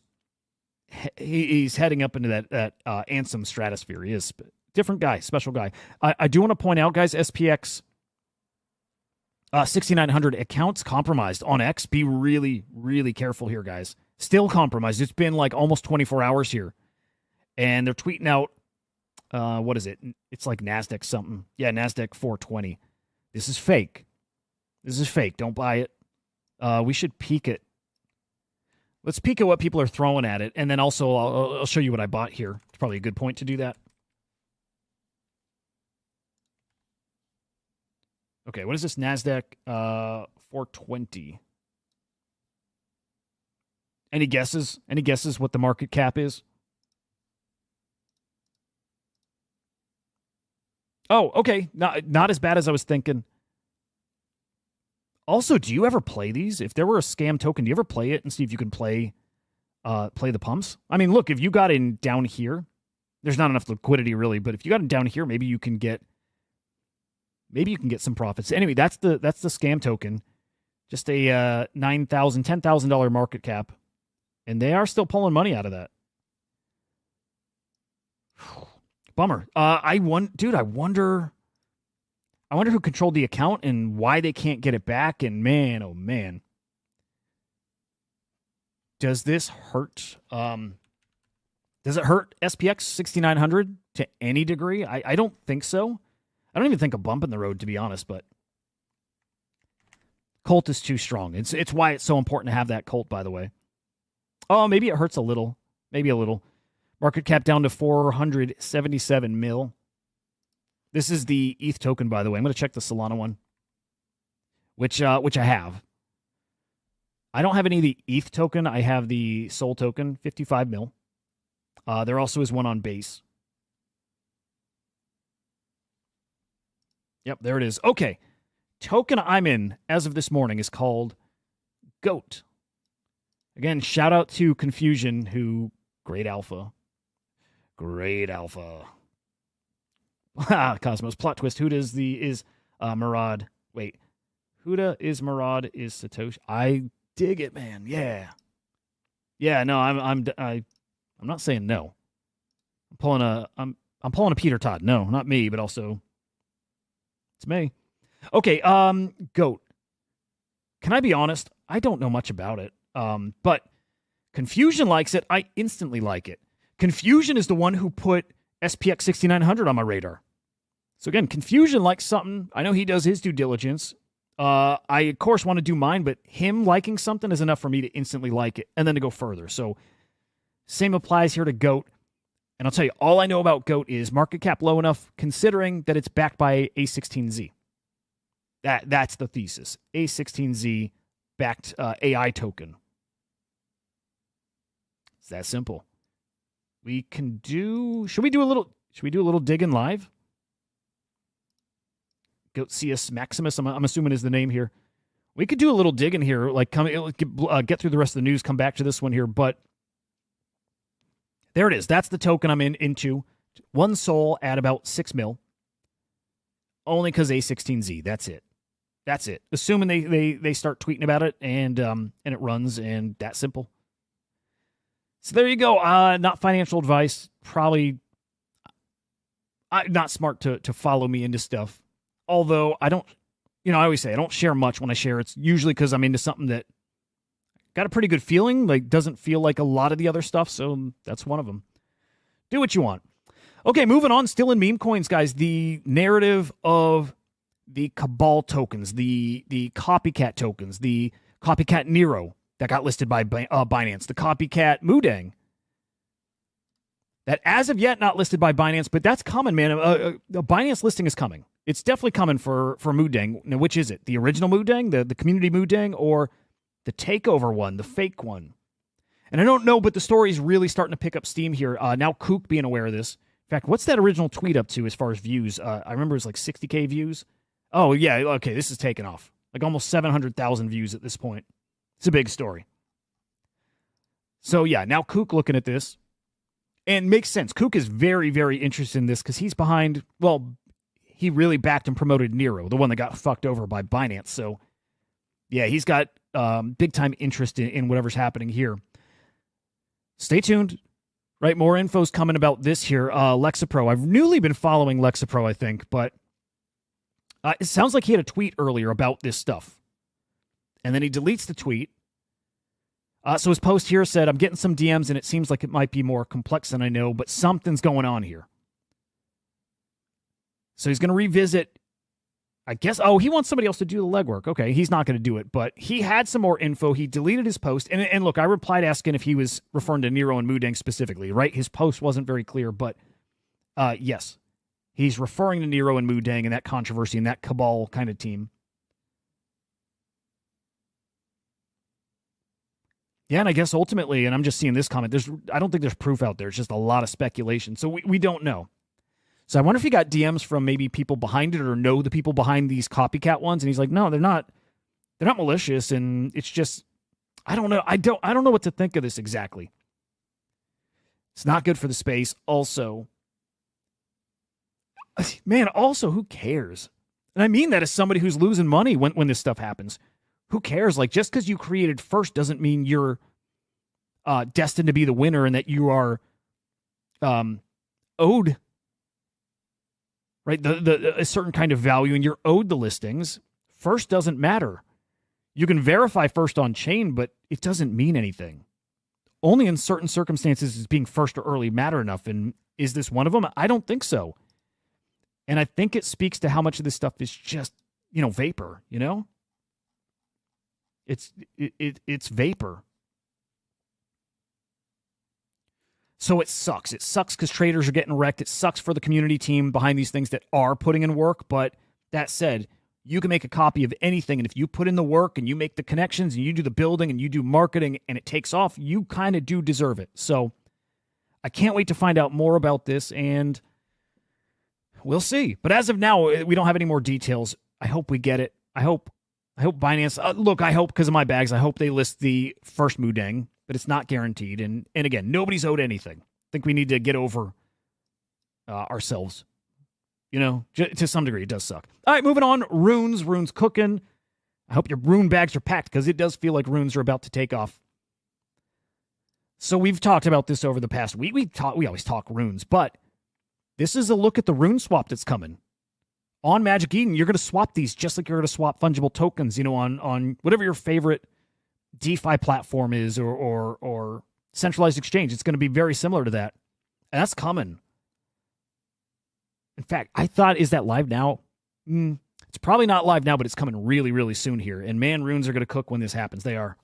heading up into that Ansem stratosphere. He is different guy, special guy. I do want to point out, guys, SPX 6900 accounts compromised on X. Be really, really careful here, guys. Still compromised. It's been like almost 24 hours here. And they're tweeting out, what is it? It's like NASDAQ something. Yeah, NASDAQ 420. This is fake. This is fake. Don't buy it. We should peek it. Let's peek at what people are throwing at it, and then also I'll show you what I bought here. It's probably a good point to do that. Okay, what is this? NASDAQ 420. Any guesses? Any guesses what the market cap is? Oh, okay. Not as bad as I was thinking. Also, do you ever play these? If there were a scam token, do you ever play it and see if you can play the pumps? I mean, look, if you got in down here, there's not enough liquidity really, but if you got in down here, maybe you can get some profits. Anyway, that's the scam token. Just a $9,000, $10,000 market cap. And they are still pulling money out of that. Bummer. I wonder who controlled the account and why they can't get it back. And man, oh man, does this hurt? Does it hurt SPX 6900 to any degree? I don't think so. I don't even think a bump in the road, to be honest. But Colt is too strong. It's why it's so important to have that Colt, by the way. Oh, maybe it hurts a little. Maybe a little. Market cap down to 477 mil. This is the ETH token, by the way. I'm going to check the Solana one, which I have. I don't have any of the ETH token. I have the Sol token, 55 mil. There also is one on base. Yep, there it is. Okay. Token I'm in as of this morning is called GOAT. Again, shout out to Confusion, who great alpha. Great alpha. Cosmos plot twist. Hudah is Murad. Wait. Hudah is Murad is Satoshi. I dig it, man. Yeah. Yeah, no, I'm not saying no. I'm pulling a Peter Todd. No, not me, but also it's me. Okay, GOAT. Can I be honest? I don't know much about it. But Confusion likes it. I instantly like it. Confusion is the one who put SPX 6900 on my radar. So again, Confusion likes something. I know he does his due diligence. I, of course, want to do mine, but him liking something is enough for me to instantly like it and then to go further. So same applies here to GOAT. And I'll tell you, all I know about GOAT is market cap low enough, considering that it's backed by A16Z. That's the thesis. A16Z backed AI token. It's that simple. We can do. Should we do a little digging live? Goat CS Maximus, I'm assuming is the name here. We could do a little digging here, like get through the rest of the news, come back to this one here, but there it is. That's the token I'm into. One Sol at about 6 mil. Only because A16Z. That's it. That's it. Assuming they start tweeting about it and it runs, and that simple. So there you go. Not financial advice. Probably not smart to follow me into stuff. Although I don't, I always say I don't share much when I share. It's usually because I'm into something that got a pretty good feeling, like doesn't feel like a lot of the other stuff. So that's one of them. Do what you want. Okay, moving on. Still in meme coins, guys. The narrative of the Cabal tokens, the copycat tokens, the copycat Nero that got listed by Binance, the copycat Mudang that as of yet not listed by Binance, but that's coming, man. The Binance listing is coming. It's definitely coming for Mudang. Now, which is it? The original Mudang, the community Mudang, or the takeover one, the fake one? And I don't know, but the story is really starting to pick up steam here. Now Kook being aware of this. In fact, what's that original tweet up to as far as views? I remember it was like 60K views. Oh, yeah, okay, this is taking off. Like almost 700,000 views at this point. It's a big story. So, yeah, now Kook looking at this. And makes sense. Kook is very, very interested in this because he's behind, well, he really backed and promoted Nero, the one that got fucked over by Binance. So, yeah, he's got big-time interest in whatever's happening here. Stay tuned. Right, more info's coming about this here. Lexapro. I've newly been following Lexapro, I think, but it sounds like he had a tweet earlier about this stuff. And then he deletes the tweet. So his post here said, I'm getting some DMs, and it seems like it might be more complex than I know, but something's going on here. So he's going to revisit I guess, he wants somebody else to do the legwork. Okay, he's not going to do it, but he had some more info. He deleted his post. And look, I replied asking if he was referring to Nero and Mudang specifically, right? His post wasn't very clear, but yes, he's referring to Nero and Mudang and that controversy and that cabal kind of team. Yeah, and I guess ultimately, and I'm just seeing this comment, I don't think there's proof out there. It's just a lot of speculation. So we don't know. So I wonder if he got DMs from maybe people behind it or know the people behind these copycat ones. And he's like, no, they're not malicious. And it's just, I don't know. I don't know what to think of this exactly. It's not good for the space. Also, man, who cares? And I mean that as somebody who's losing money when this stuff happens. Who cares? Like, just because you created first doesn't mean you're destined to be the winner and that you are owed, right, a certain kind of value, and you're owed the listings. First doesn't matter. You can verify first on chain, but it doesn't mean anything. Only in certain circumstances does being first or early matter enough, and is this one of them? I don't think so. And I think it speaks to how much of this stuff is just, vapor, It's vapor. So it sucks. It sucks because traders are getting wrecked. It sucks for the community team behind these things that are putting in work. But that said, you can make a copy of anything. And if you put in the work and you make the connections and you do the building and you do marketing and it takes off, you kind of do deserve it. So I can't wait to find out more about this, and we'll see. But as of now, we don't have any more details. I hope we get it. I hope Binance, I hope because of my bags, I hope they list the first Mudang, but it's not guaranteed. And again, nobody's owed anything. I think we need to get over ourselves. To some degree, it does suck. All right, moving on. Runes cooking. I hope your rune bags are packed because it does feel like runes are about to take off. So we've talked about this over the past week. We always talk runes, but this is a look at the rune swap that's coming. On Magic Eden, you're going to swap these just like you're going to swap fungible tokens, on whatever your favorite DeFi platform is or centralized exchange. It's going to be very similar to that. And that's coming. In fact, I thought, is that live now? It's probably not live now, but it's coming really, really soon here. And man, runes are going to cook when this happens. They are.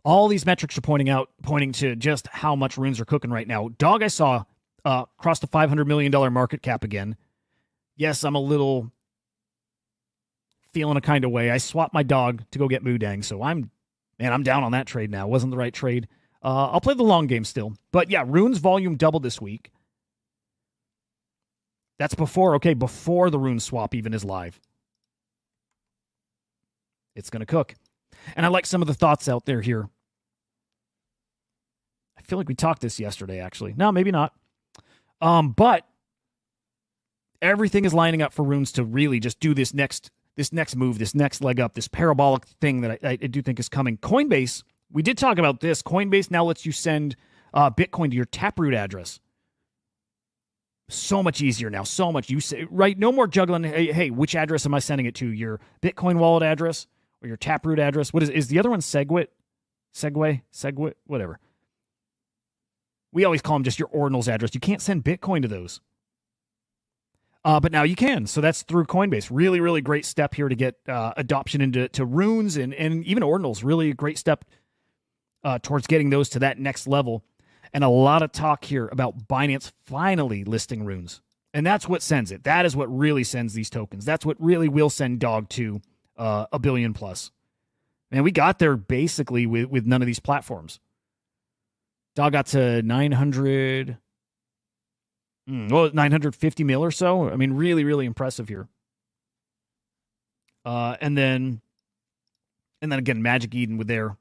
All these metrics are pointing to just how much runes are cooking right now. Dog, I saw crossed the $500 million market cap again. Yes, I'm a little feeling a kind of way. I swapped my dog to go get Mudang, so I'm down on that trade now. Wasn't the right trade. I'll play the long game still. But yeah, runes volume doubled this week. That's before the rune swap even is live. It's going to cook. And I like some of the thoughts out there here. I feel like we talked this yesterday, actually. No, maybe not. But everything is lining up for runes to really just do this next move, this next leg up, this parabolic thing that I do think is coming. Coinbase, we did talk about this. Coinbase now lets you send Bitcoin to your Taproot address. So much easier now. So much. You say, right? No more juggling. Hey, which address am I sending it to? Your Bitcoin wallet address or your Taproot address? What is the other one? Segwit? Whatever. We always call them just your ordinals address. You can't send Bitcoin to those. But now you can. So that's through Coinbase. Really, really great step here to get adoption into runes and even ordinals. Really great step towards getting those to that next level. And a lot of talk here about Binance finally listing runes. And that's what sends it. That is what really sends these tokens. That's what really will send Dog to $1 billion plus. And we got there basically with none of these platforms. Dog got to 950 mil or so. I mean, really, really impressive here. And then again, Magic Eden with their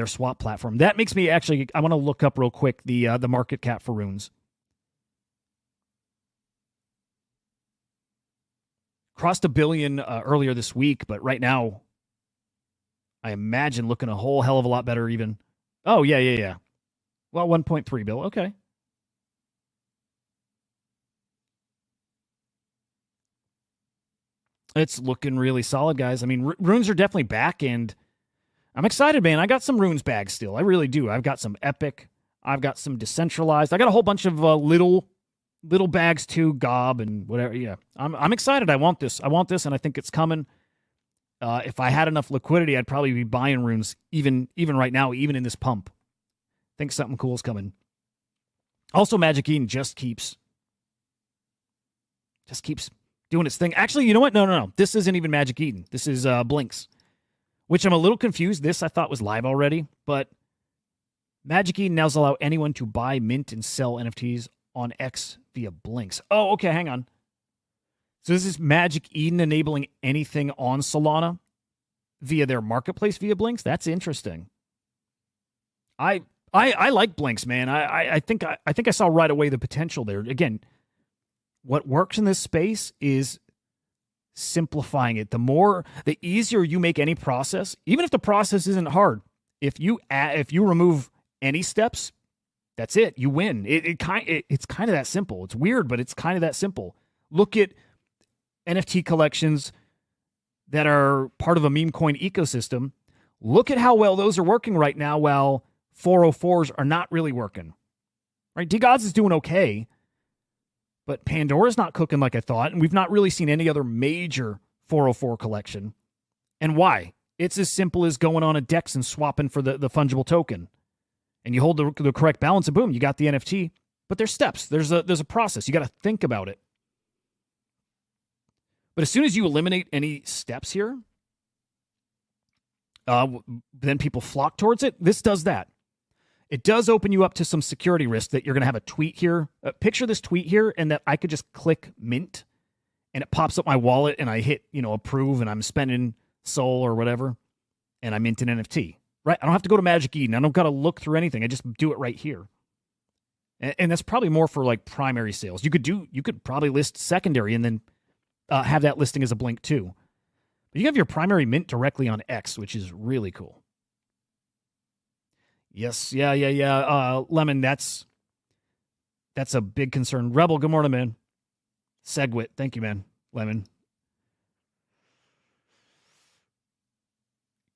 swap platform. That makes me actually, I want to look up real quick the market cap for runes. Crossed $1 billion earlier this week, but right now, I imagine looking a whole hell of a lot better even. Oh, yeah. Well, 1.3 bill. Okay. It's looking really solid, guys. I mean, runes are definitely back, and I'm excited, man. I got some runes bags still. I really do. I've got some Epic. I've got some decentralized. I got a whole bunch of little little bags too, gob and whatever. Yeah, I'm excited. I want this, and I think it's coming. If I had enough liquidity, I'd probably be buying runes even right now, even in this pump. I think something cool is coming. Also, Magic Eden just keeps doing its thing. Actually, you know what? No. This isn't even Magic Eden. This is Blinks, which I'm a little confused. This I thought was live already, but Magic Eden now allows anyone to buy, mint, and sell NFTs on X via Blinks. Oh, okay, hang on. So this is Magic Eden enabling anything on Solana via their marketplace via Blinks. That's interesting. I like Blinks, man. I think I saw right away the potential there. Again, what works in this space is simplifying it. The easier you make any process, even if the process isn't hard. If you remove any steps, that's it. You win. It's kind of that simple. It's weird, but it's kind of that simple. Look at NFT collections that are part of a meme coin ecosystem. Look at how well those are working right now, while 404s are not really working. Right? DGods is doing okay, but Pandora's not cooking like I thought, and we've not really seen any other major 404 collection. And why? It's as simple as going on a DEX and swapping for the fungible token. And you hold the correct balance, and boom, you got the NFT. But there's steps. There's a process. You got to think about it. But as soon as you eliminate any steps here, then people flock towards it. This does that. It does open you up to some security risk that you're going to have a tweet here. Picture this tweet here, and that I could just click mint, and it pops up my wallet, and I hit, approve, and I'm spending Sol or whatever, and I mint an NFT. Right? I don't have to go to Magic Eden. I don't got to look through anything. I just do it right here. And that's probably more for like primary sales. You could probably list secondary and then have that listing as a Blink too. But you have your primary mint directly on X, which is really cool. Yes, yeah. Lemon, that's a big concern. Rebel, good morning, man. Segwit, thank you, man. Lemon.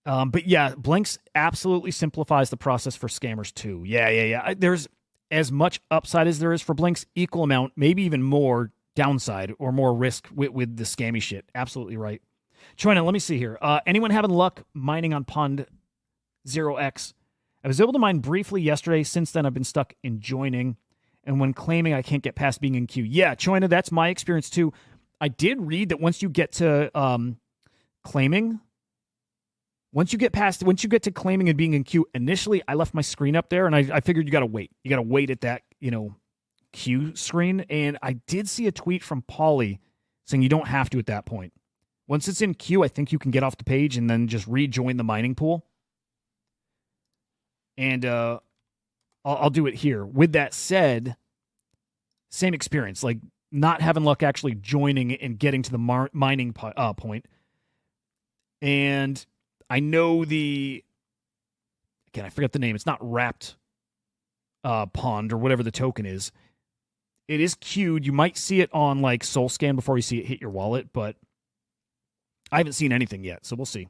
But yeah, Blinks absolutely simplifies the process for scammers too. Yeah. There's as much upside as there is for Blinks, equal amount, maybe even more downside or more risk with the scammy shit. Absolutely right. Choina, let me see here. Anyone having luck mining on Pond 0x? I was able to mine briefly yesterday. Since then, I've been stuck in joining. And when claiming, I can't get past being in queue. Yeah, Choina, that's my experience too. I did read that once you get to claiming, once you get to claiming and being in queue, initially I left my screen up there and I figured you got to wait. You got to wait at that, queue screen. And I did see a tweet from Polly saying you don't have to at that point. Once it's in queue, I think you can get off the page and then just rejoin the mining pool. And I'll do it here. With that said, same experience, like not having luck actually joining and getting to the mining point. And I know again, I forget the name. It's not wrapped pond or whatever the token is. It is queued. You might see it on like SoulScan before you see it hit your wallet, but I haven't seen anything yet, so we'll see.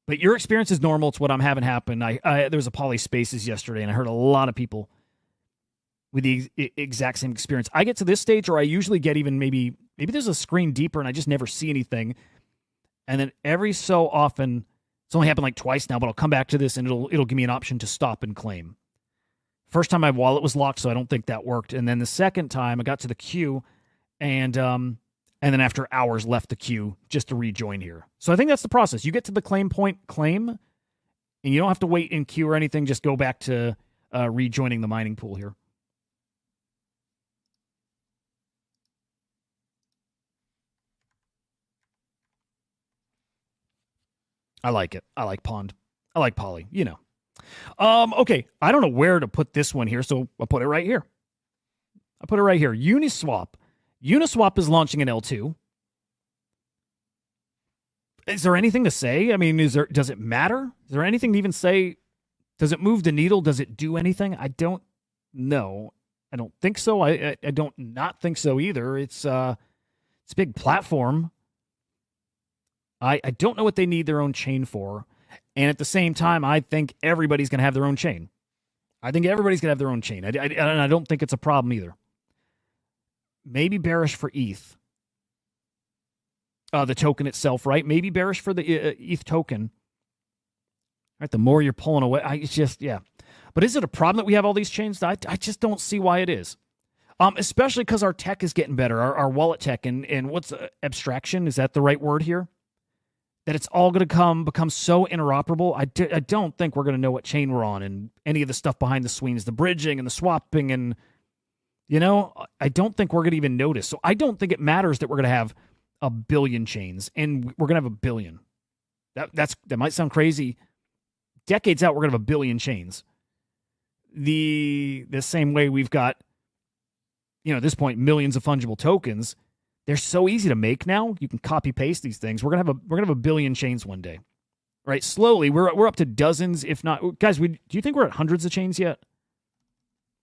But your experience is normal. It's what I'm having happen. There was a Poly Spaces yesterday, and I heard a lot of people with the exact same experience. I get to this stage, or I usually get even maybe there's a screen deeper, and I just never see anything. And then every so often, it's only happened like twice now, but I'll come back to this, and it'll give me an option to stop and claim. First time my wallet was locked, so I don't think that worked. And then the second time, I got to the queue, and then after hours left the queue just to rejoin here. So I think that's the process. You get to the claim point, claim, and you don't have to wait in queue or anything. Just go back to rejoining the mining pool here. I like it. I like Pond. I like Poly, Okay, I don't know where to put this one here, so I'll put it right here. Uniswap. Uniswap is launching an L2. Is there anything to say? I mean, does it matter? Is there anything to even say? Does it move the needle? Does it do anything? I don't know. I don't think so. I don't not think so either. It's a big platform. I don't know what they need their own chain for. And at the same time, I think everybody's going to have their own chain. And I don't think it's a problem either. maybe bearish for ETH. The token itself, right? Maybe bearish for the ETH token. Right, the more you're pulling away, it's just, yeah. But is it a problem that we have all these chains? I just don't see why it is. Especially because our tech is getting better, our wallet tech, and what's abstraction? Is that the right word here? That it's all going to become so interoperable. I don't think we're going to know what chain we're on and any of the stuff behind the scenes, the bridging and the swapping, and I don't think we're going to even notice. So I don't think it matters that we're going to have a billion chains, and we're going to have a billion. That might sound crazy. Decades out, we're going to have a billion chains. The same way we've got, at this point, millions of fungible tokens. They're so easy to make now. You can copy paste these things. We're gonna have a billion chains one day, right? Slowly, we're up to dozens, if not, guys. Do you think we're at hundreds of chains yet?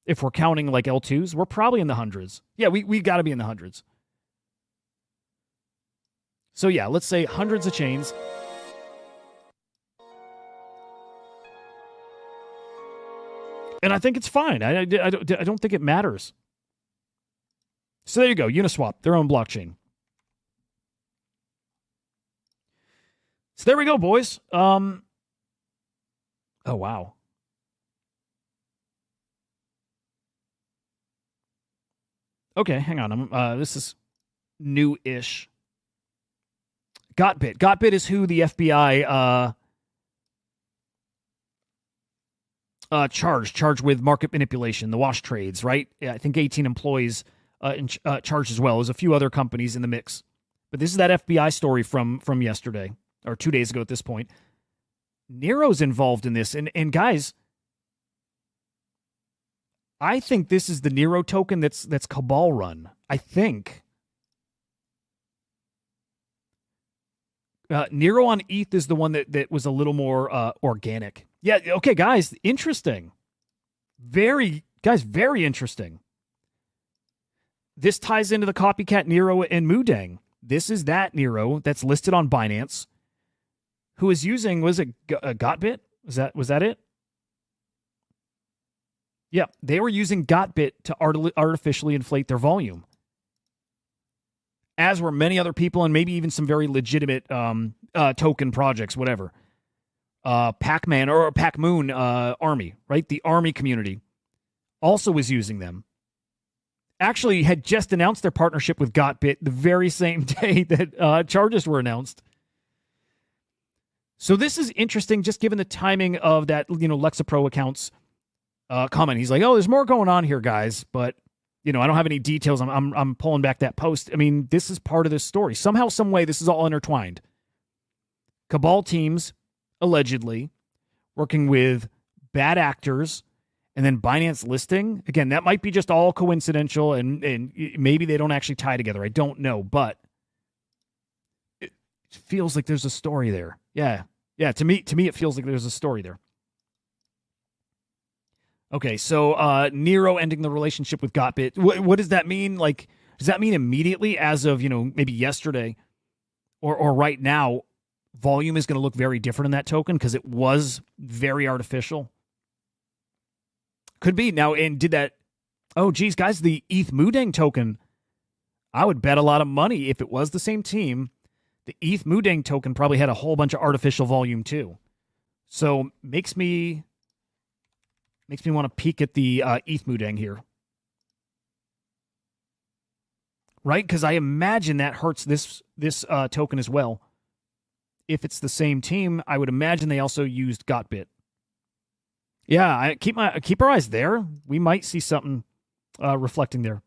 If we're counting like L2s, we're probably in the hundreds. Yeah, we got to be in the hundreds. So yeah, let's say hundreds of chains. And I think it's fine. I don't think it matters. So there you go. Uniswap, their own blockchain. So there we go, boys. Oh, wow. Okay, hang on. This is new-ish. Gotbit. Gotbit is who the FBI charged with market manipulation, the wash trades, right? Yeah, I think 18 employees charged as well. There's a few other companies in the mix. But this is that FBI story from yesterday, or 2 days ago at this point. Nero's involved in this. And guys, I think this is the Nero token that's Cabal run. I think. Nero on ETH is the one that was a little more organic. Yeah, okay, guys, interesting. Very interesting. This ties into the copycat Nero and Mudang. This is that Nero that's listed on Binance, who is using, was it Gotbit? Was that it? Yeah, they were using Gotbit to artificially inflate their volume. As were many other people, and maybe even some very legitimate token projects, whatever. Pac-Man or Pac-Moon Army, right? The Army community also was using them. Actually had just announced their partnership with Gotbit the very same day that charges were announced. So this is interesting, just given the timing of that, Lexapro account's comment. He's like, "Oh, there's more going on here, guys," but I don't have any details. I'm pulling back that post. I mean, this is part of this story. Somehow, some way, this is all intertwined. Cabal teams, allegedly, working with bad actors, and then Binance listing. Again, that might be just all coincidental, and maybe they don't actually tie together. I don't know, but it feels like there's a story there. Yeah. To me, it feels like there's a story there. Okay, so Nero ending the relationship with Gotbit. What does that mean? Like, does that mean immediately, as of maybe yesterday, or right now, volume is going to look very different in that token because it was very artificial? Could be. Now, and did that... Oh, geez, guys, the ETH Mudang token, I would bet a lot of money if it was the same team, the ETH Mudang token probably had a whole bunch of artificial volume too. So makes me want to peek at the ETH Mudang here. Right? Because I imagine that hurts this token as well. If it's the same team, I would imagine they also used Gotbit. Yeah, keep our eyes there. We might see something reflecting there.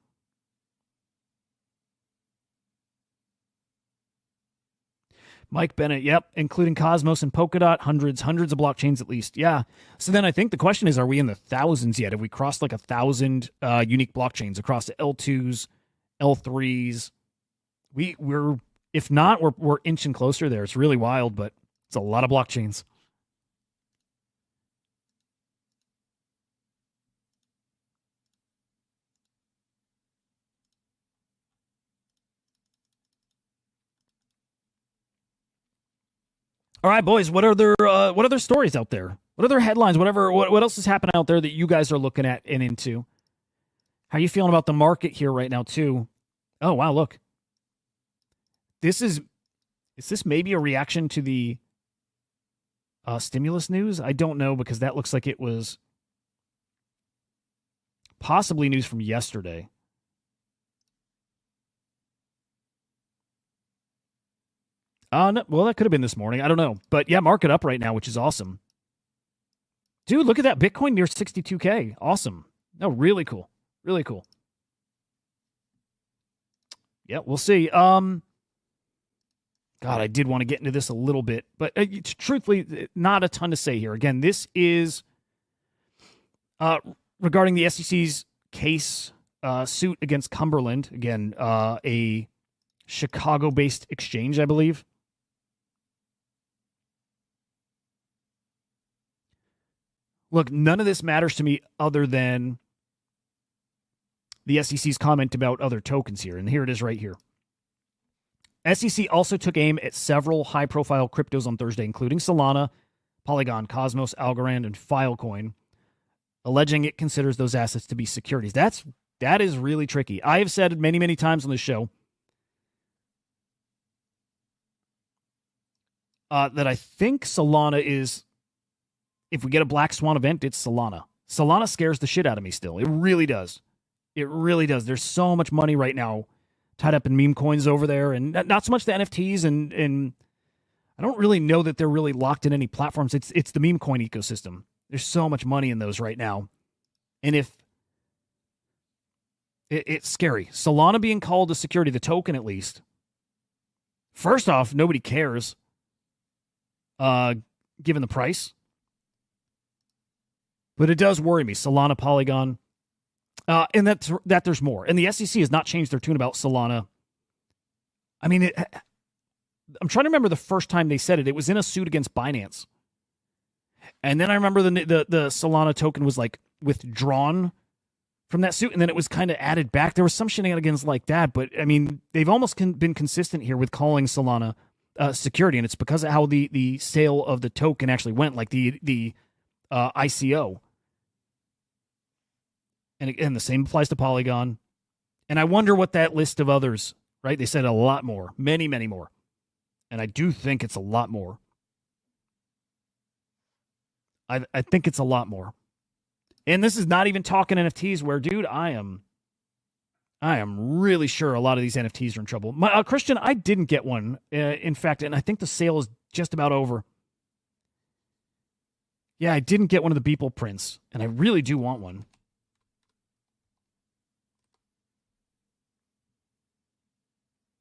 Mike Bennett, yep, including Cosmos and Polkadot, hundreds of blockchains at least. Yeah. So then I think the question is, are we in the thousands yet? Have we crossed like 1,000 unique blockchains across the L2s, L3s? We're if not, we're inching closer there. It's really wild, but it's a lot of blockchains. All right, boys. What other stories out there? What other headlines? What else is happening out there that you guys are looking at and into? How are you feeling about the market here right now too? Oh, wow, look. Is this maybe a reaction to the stimulus news? I don't know, because that looks like it was possibly news from yesterday. No, well, that could have been this morning. I don't know. But yeah, market up right now, which is awesome. Dude, look at that. Bitcoin near 62K. Awesome. No, really cool. Really cool. Yeah, we'll see. God, I did want to get into this a little bit, but truthfully, not a ton to say here. Again, this is regarding the SEC's case suit against Cumberland. Again, a Chicago-based exchange, I believe. Look, none of this matters to me other than the SEC's comment about other tokens here. And here it is right here. SEC also took aim at several high-profile cryptos on Thursday, including Solana, Polygon, Cosmos, Algorand, and Filecoin, alleging it considers those assets to be securities. That is really tricky. I have said many, many times on this show that I think Solana is, if we get a black swan event, it's Solana. Solana scares the shit out of me still. It really does. It really does. There's so much money right now tied up in meme coins over there, and not so much the NFTs, and I don't really know that they're really locked in any platforms. It's the meme coin ecosystem. There's so much money in those right now. And if it's scary. Solana being called a security, the token at least. First off, nobody cares, given the price. But it does worry me. Solana, Polygon, and that there's more. And the SEC has not changed their tune about Solana. I mean, I'm trying to remember the first time they said it. It was in a suit against Binance. And then I remember the Solana token was like withdrawn from that suit, and then it was kind of added back. There was some shenanigans like that, but I mean, they've almost been consistent here with calling Solana security, and it's because of how the sale of the token actually went, like the ICO. And the same applies to Polygon. And I wonder what that list of others, right? They said a lot more, many, many more. And I do think it's a lot more. I think it's a lot more. And this is not even talking NFTs where, dude, I am really sure a lot of these NFTs are in trouble. Christian, I didn't get one, in fact, and I think the sale is just about over. Yeah, I didn't get one of the Beeple prints, and I really do want one.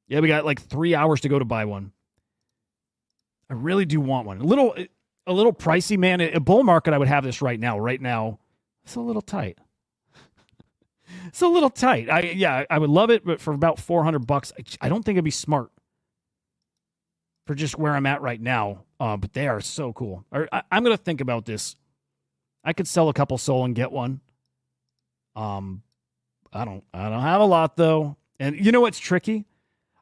Yeah, we got like 3 hours to go to buy one. I really do want one. A little pricey, man. A bull market, I would have this right now. Right now, it's a little tight. It's a little tight. I would love it, but for about $400, I don't think it'd be smart for just where I'm at right now. But they are so cool. I'm gonna think about this. I could sell a couple Sol and get one. I don't have a lot though, and you know what's tricky?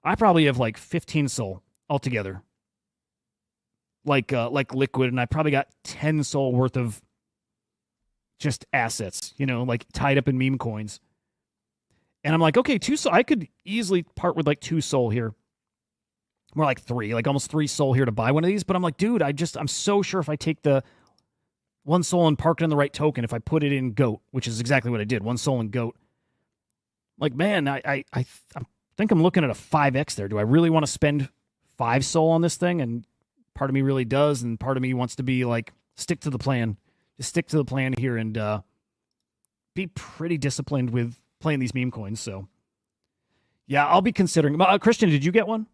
I probably have like 15 Sol altogether, like liquid, and I probably got 10 Sol worth of just assets, like tied up in meme coins. And I'm like, okay, 2 Sol. I could easily part with like 2 Sol here. More like 3, like almost 3 Sol here to buy one of these. But I'm like, dude, I'm so sure if I take the 1 Sol and park it in the right token, if I put it in GOAT, which is exactly what I did, 1 Sol in GOAT. Like, man, I think I'm looking at a 5x there. Do I really want to spend 5 Sol on this thing? And part of me really does, and part of me wants to be like, stick to the plan. Just stick to the plan here and be pretty disciplined with playing these meme coins. So, yeah, I'll be considering. Christian, did you get one?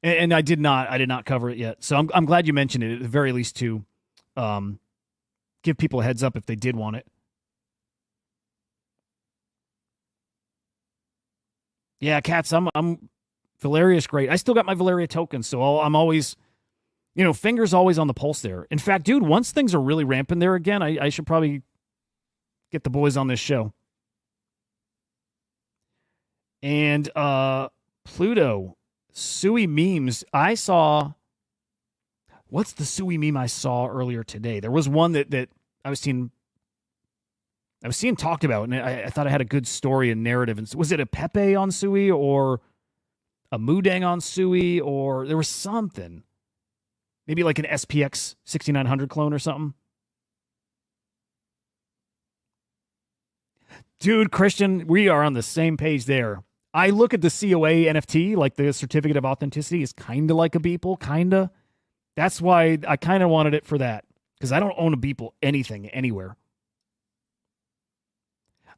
And I did not. I did not cover it yet. So I'm glad you mentioned it, at the very least, to give people a heads up if they did want it. Yeah, Cats, I'm Valeria's great. I still got my Valeria token, so I'm always, fingers always on the pulse there. In fact, dude, once things are really ramping there again, I should probably get the boys on this show. And Pluto, Sui memes. What's the Sui meme I saw earlier today? There was one that I was seeing I was seeing talked about, and I thought I had a good story and narrative. And was it a Pepe on Sui or a Mudang on Sui, or there was something? Maybe like an SPX 6900 clone or something. Dude, Christian, we are on the same page there. I look at the COA NFT, like the certificate of authenticity, is kind of like a Beeple, kind of. That's why I kind of wanted it for that, because I don't own a Beeple anything anywhere.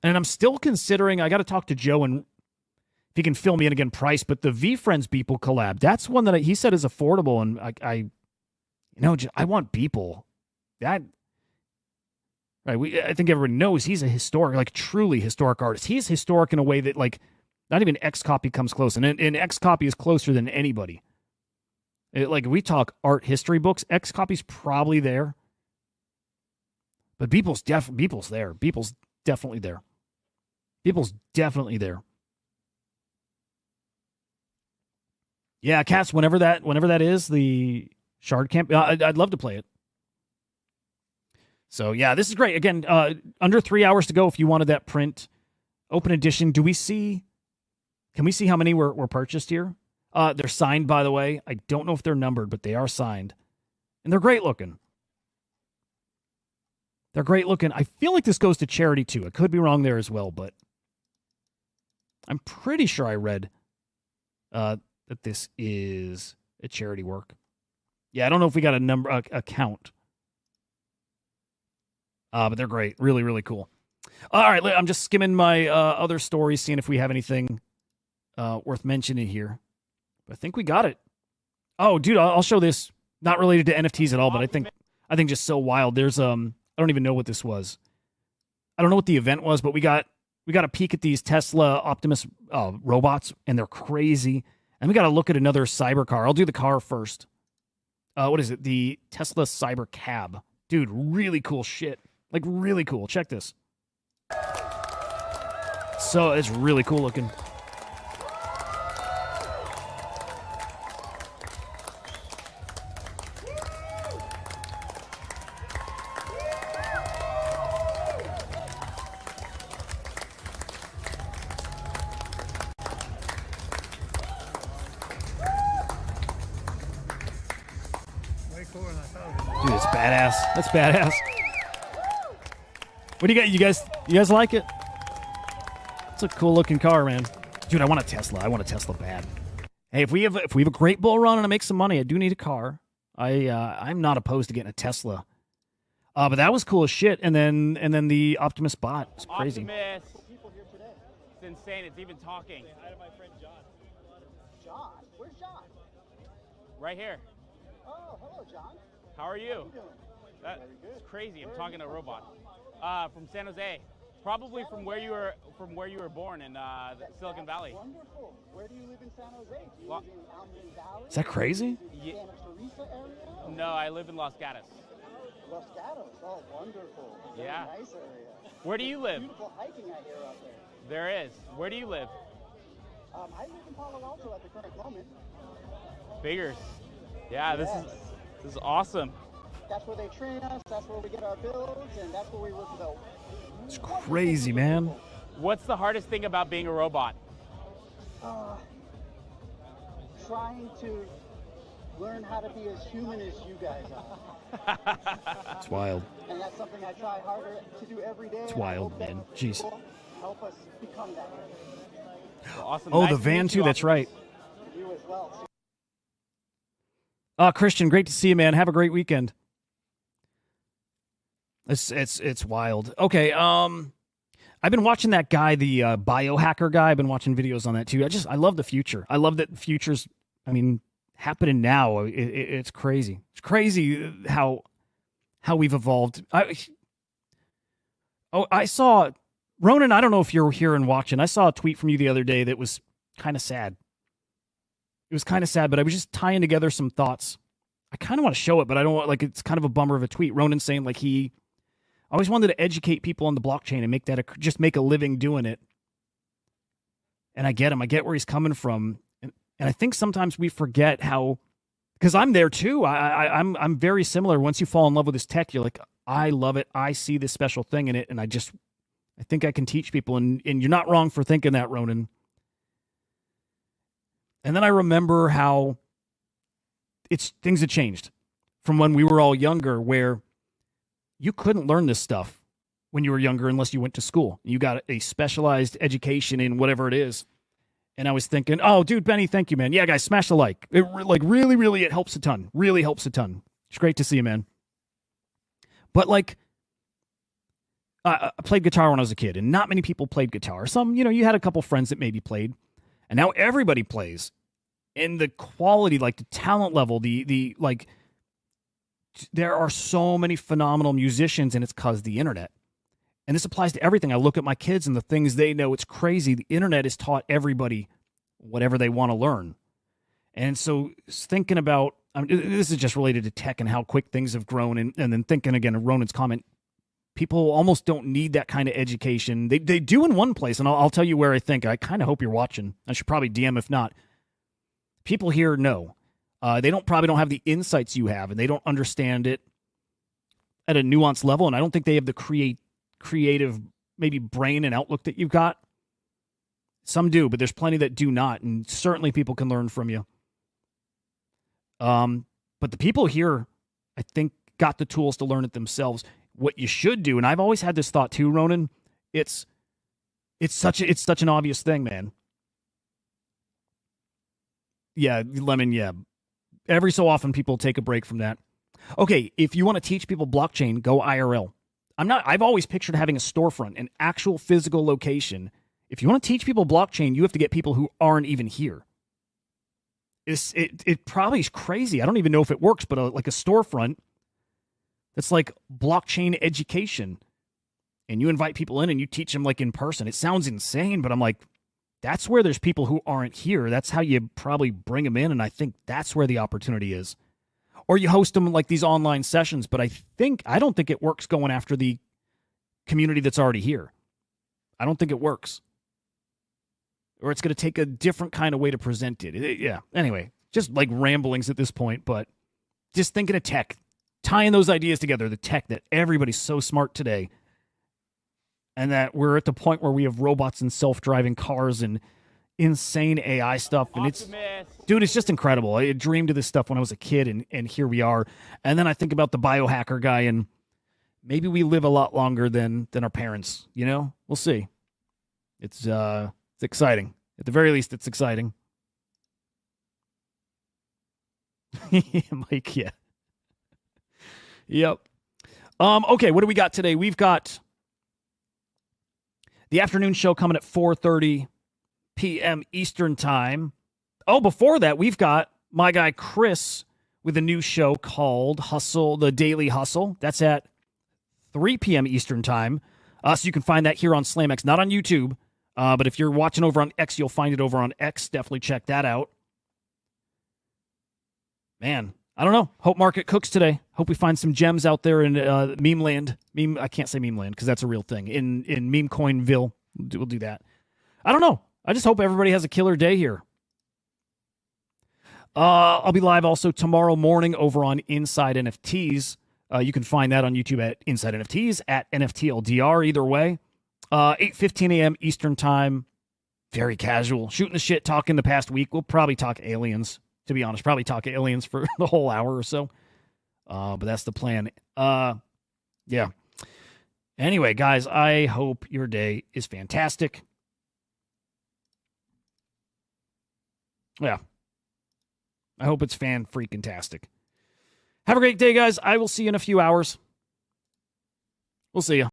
And I'm still considering, I got to talk to Joe and if he can fill me in again price, but the V-Friends Beeple collab, that's one that he said is affordable, and I want Beeple. That, right, I think everybody knows he's a historic, like truly historic artist. He's historic in a way that like not even X-Copy comes close, and X-Copy is closer than anybody. Like if we talk art history books, X-Copy's probably there. But Beeple's there. Beeple's definitely there. Beeple's definitely there. Yeah, Cass, whenever that is, the Shard Camp, I'd love to play it. So yeah, this is great. Again, under 3 hours to go if you wanted that print. Open edition. Can we see how many were purchased here? They're signed, by the way. I don't know if they're numbered, but they are signed. And they're great looking. They're great looking. I feel like this goes to charity too. I could be wrong there as well, but I'm pretty sure I read that this is a charity work. Yeah, I don't know if we got a count. But they're great. Really, really cool. All right, I'm just skimming my other stories, seeing if we have anything worth mentioning here. But I think we got it. Oh, dude, I'll show this. Not related to NFTs at all, but I think just so wild. There's I don't even know what this was. I don't know what the event was, but we got a peek at these Tesla Optimus robots, and they're crazy. And we got to look at another cyber car. I'll do the car first. What is it? The Tesla Cyber Cab. Dude, really cool shit. Like, really cool. Check this. So, it's really cool looking. Dude, it's badass. That's badass. What do you got? You guys like it? It's a cool looking car, man. Dude, I want a Tesla. I want a Tesla bad. Hey, if we have a great bull run and I make some money, I do need a car. I'm not opposed to getting a Tesla. But that was cool as shit. And then the Optimus bot. It's crazy. Optimus. It's insane. It's even talking. Hi to my friend John. John? Where's John? Right here. Oh, hello, John. How are you? How are you doing? That's crazy. I'm talking to a robot. From San Jose. Probably from where you were born in Silicon Valley. Wonderful. Where do you live in San Jose? Do you live in Almond Valley? Is that crazy? Santa Teresa area? No, I live in Los Gatos. Los Gatos. Oh, wonderful. Very Yeah. nice area. Where do you live? Beautiful hiking I hear out there. There is. Where do you live? I live in Palo Alto at the current moment. Figures. Yeah, Yes. this is awesome. That's where they train us. That's where we get our builds, and that's where we work with the. It's crazy, man. What's the hardest thing about being a robot? Trying to learn how to be as human as you guys are. It's wild. And that's something I try harder to do every day. It's and I wild, hope that man. Jeez. people help us become that way. Awesome. Oh, Nice the to van meet too. you, That's Optimus. right. You as well. Christian, great to see you, man. Have a great weekend. It's wild. Okay, I've been watching that guy, the biohacker guy. I've been watching videos on that too. I love the future. I love that the future's, happening now. It's crazy. It's crazy how we've evolved. I saw, Ronan, I don't know if you're here and watching. I saw a tweet from you the other day that was kind of sad. It was kind of sad, but I was just tying together some thoughts. I kind of want to show it, but I don't want, it's kind of a bummer of a tweet. Ronan saying he always wanted to educate people on the blockchain and just make a living doing it. And I get him. I get where he's coming from. And I think sometimes we forget how, because I'm there too. I'm very similar. Once you fall in love with this tech, you're like, I love it. I see this special thing in it. And I just I think I can teach people, and you're not wrong for thinking that, Ronan. And then I remember how things had changed from when we were all younger, where you couldn't learn this stuff when you were younger unless you went to school. You got a specialized education in whatever it is. And I was thinking, oh, dude, Benny, thank you, man. Yeah, guys, smash the like. Really, really, it helps a ton. Really helps a ton. It's great to see you, man. But I played guitar when I was a kid, and not many people played guitar. Some, you had a couple friends that maybe played, and now everybody plays. And the quality, the talent level, there are so many phenomenal musicians, and it's because of the internet. And this applies to everything. I look at my kids and the things they know. It's crazy. The internet has taught everybody whatever they want to learn. And so thinking about, this is just related to tech and how quick things have grown. And then thinking again of Ronan's comment, people almost don't need that kind of education. They do in one place. And I'll tell you where I think. I kind of hope you're watching. I should probably DM if not. People here know. They probably don't have the insights you have, and they don't understand it at a nuanced level. And I don't think they have the creative maybe brain and outlook that you've got. Some do, but there's plenty that do not, and certainly people can learn from you. But the people here, I think, got the tools to learn it themselves. What you should do, and I've always had this thought too, Ronan, it's such an obvious thing, man. Yeah, Lemon, yeah. Every so often people take a break from that. Okay, if you want to teach people blockchain, go IRL. I've always pictured having a storefront, an actual physical location. If you want to teach people blockchain, you have to get people who aren't even here. It probably is crazy. I don't even know if it works, but a storefront that's like blockchain education. And you invite people in and you teach them in person. It sounds insane, but I'm like, that's where there's people who aren't here. That's how you probably bring them in, and I think that's where the opportunity is. Or you host them these online sessions, but I don't think it works going after the community that's already here. I don't think it works. Or it's going to take a different kind of way to present it. Yeah. Anyway, just ramblings at this point, but just thinking of tech, tying those ideas together, the tech that everybody's so smart today, and that we're at the point where we have robots and self-driving cars and insane AI stuff. And it's just incredible. I dreamed of this stuff when I was a kid, and here we are. And then I think about the biohacker guy, and maybe we live a lot longer than our parents, We'll see. It's exciting. At the very least, it's exciting. Mike, yeah. Yep. Okay, what do we got today? We've got the afternoon show coming at 4:30 p.m. Eastern time. Oh, before that, we've got my guy Chris with a new show called Hustle, The Daily Hustle. That's at 3 p.m. Eastern time. So you can find that here on SlamX, not on YouTube. But if you're watching over on X, you'll find it over on X. Definitely check that out. Man, I don't know. Hope market cooks today. Hope we find some gems out there in meme land. I can't say meme land because that's a real thing. In meme coinville, we'll do that. I don't know. I just hope everybody has a killer day here. I'll be live also tomorrow morning over on Inside NFTs. You can find that on YouTube at Inside NFTs, at NFTLDR, either way. 8:15 a.m. Eastern time. Very casual. Shooting the shit, talking the past week. We'll probably talk aliens, to be honest. Probably talk aliens for the whole hour or so. But that's the plan. Yeah. Anyway, guys, I hope your day is fantastic. Yeah. I hope it's fan-freaking-tastic. Have a great day, guys. I will see you in a few hours. We'll see you.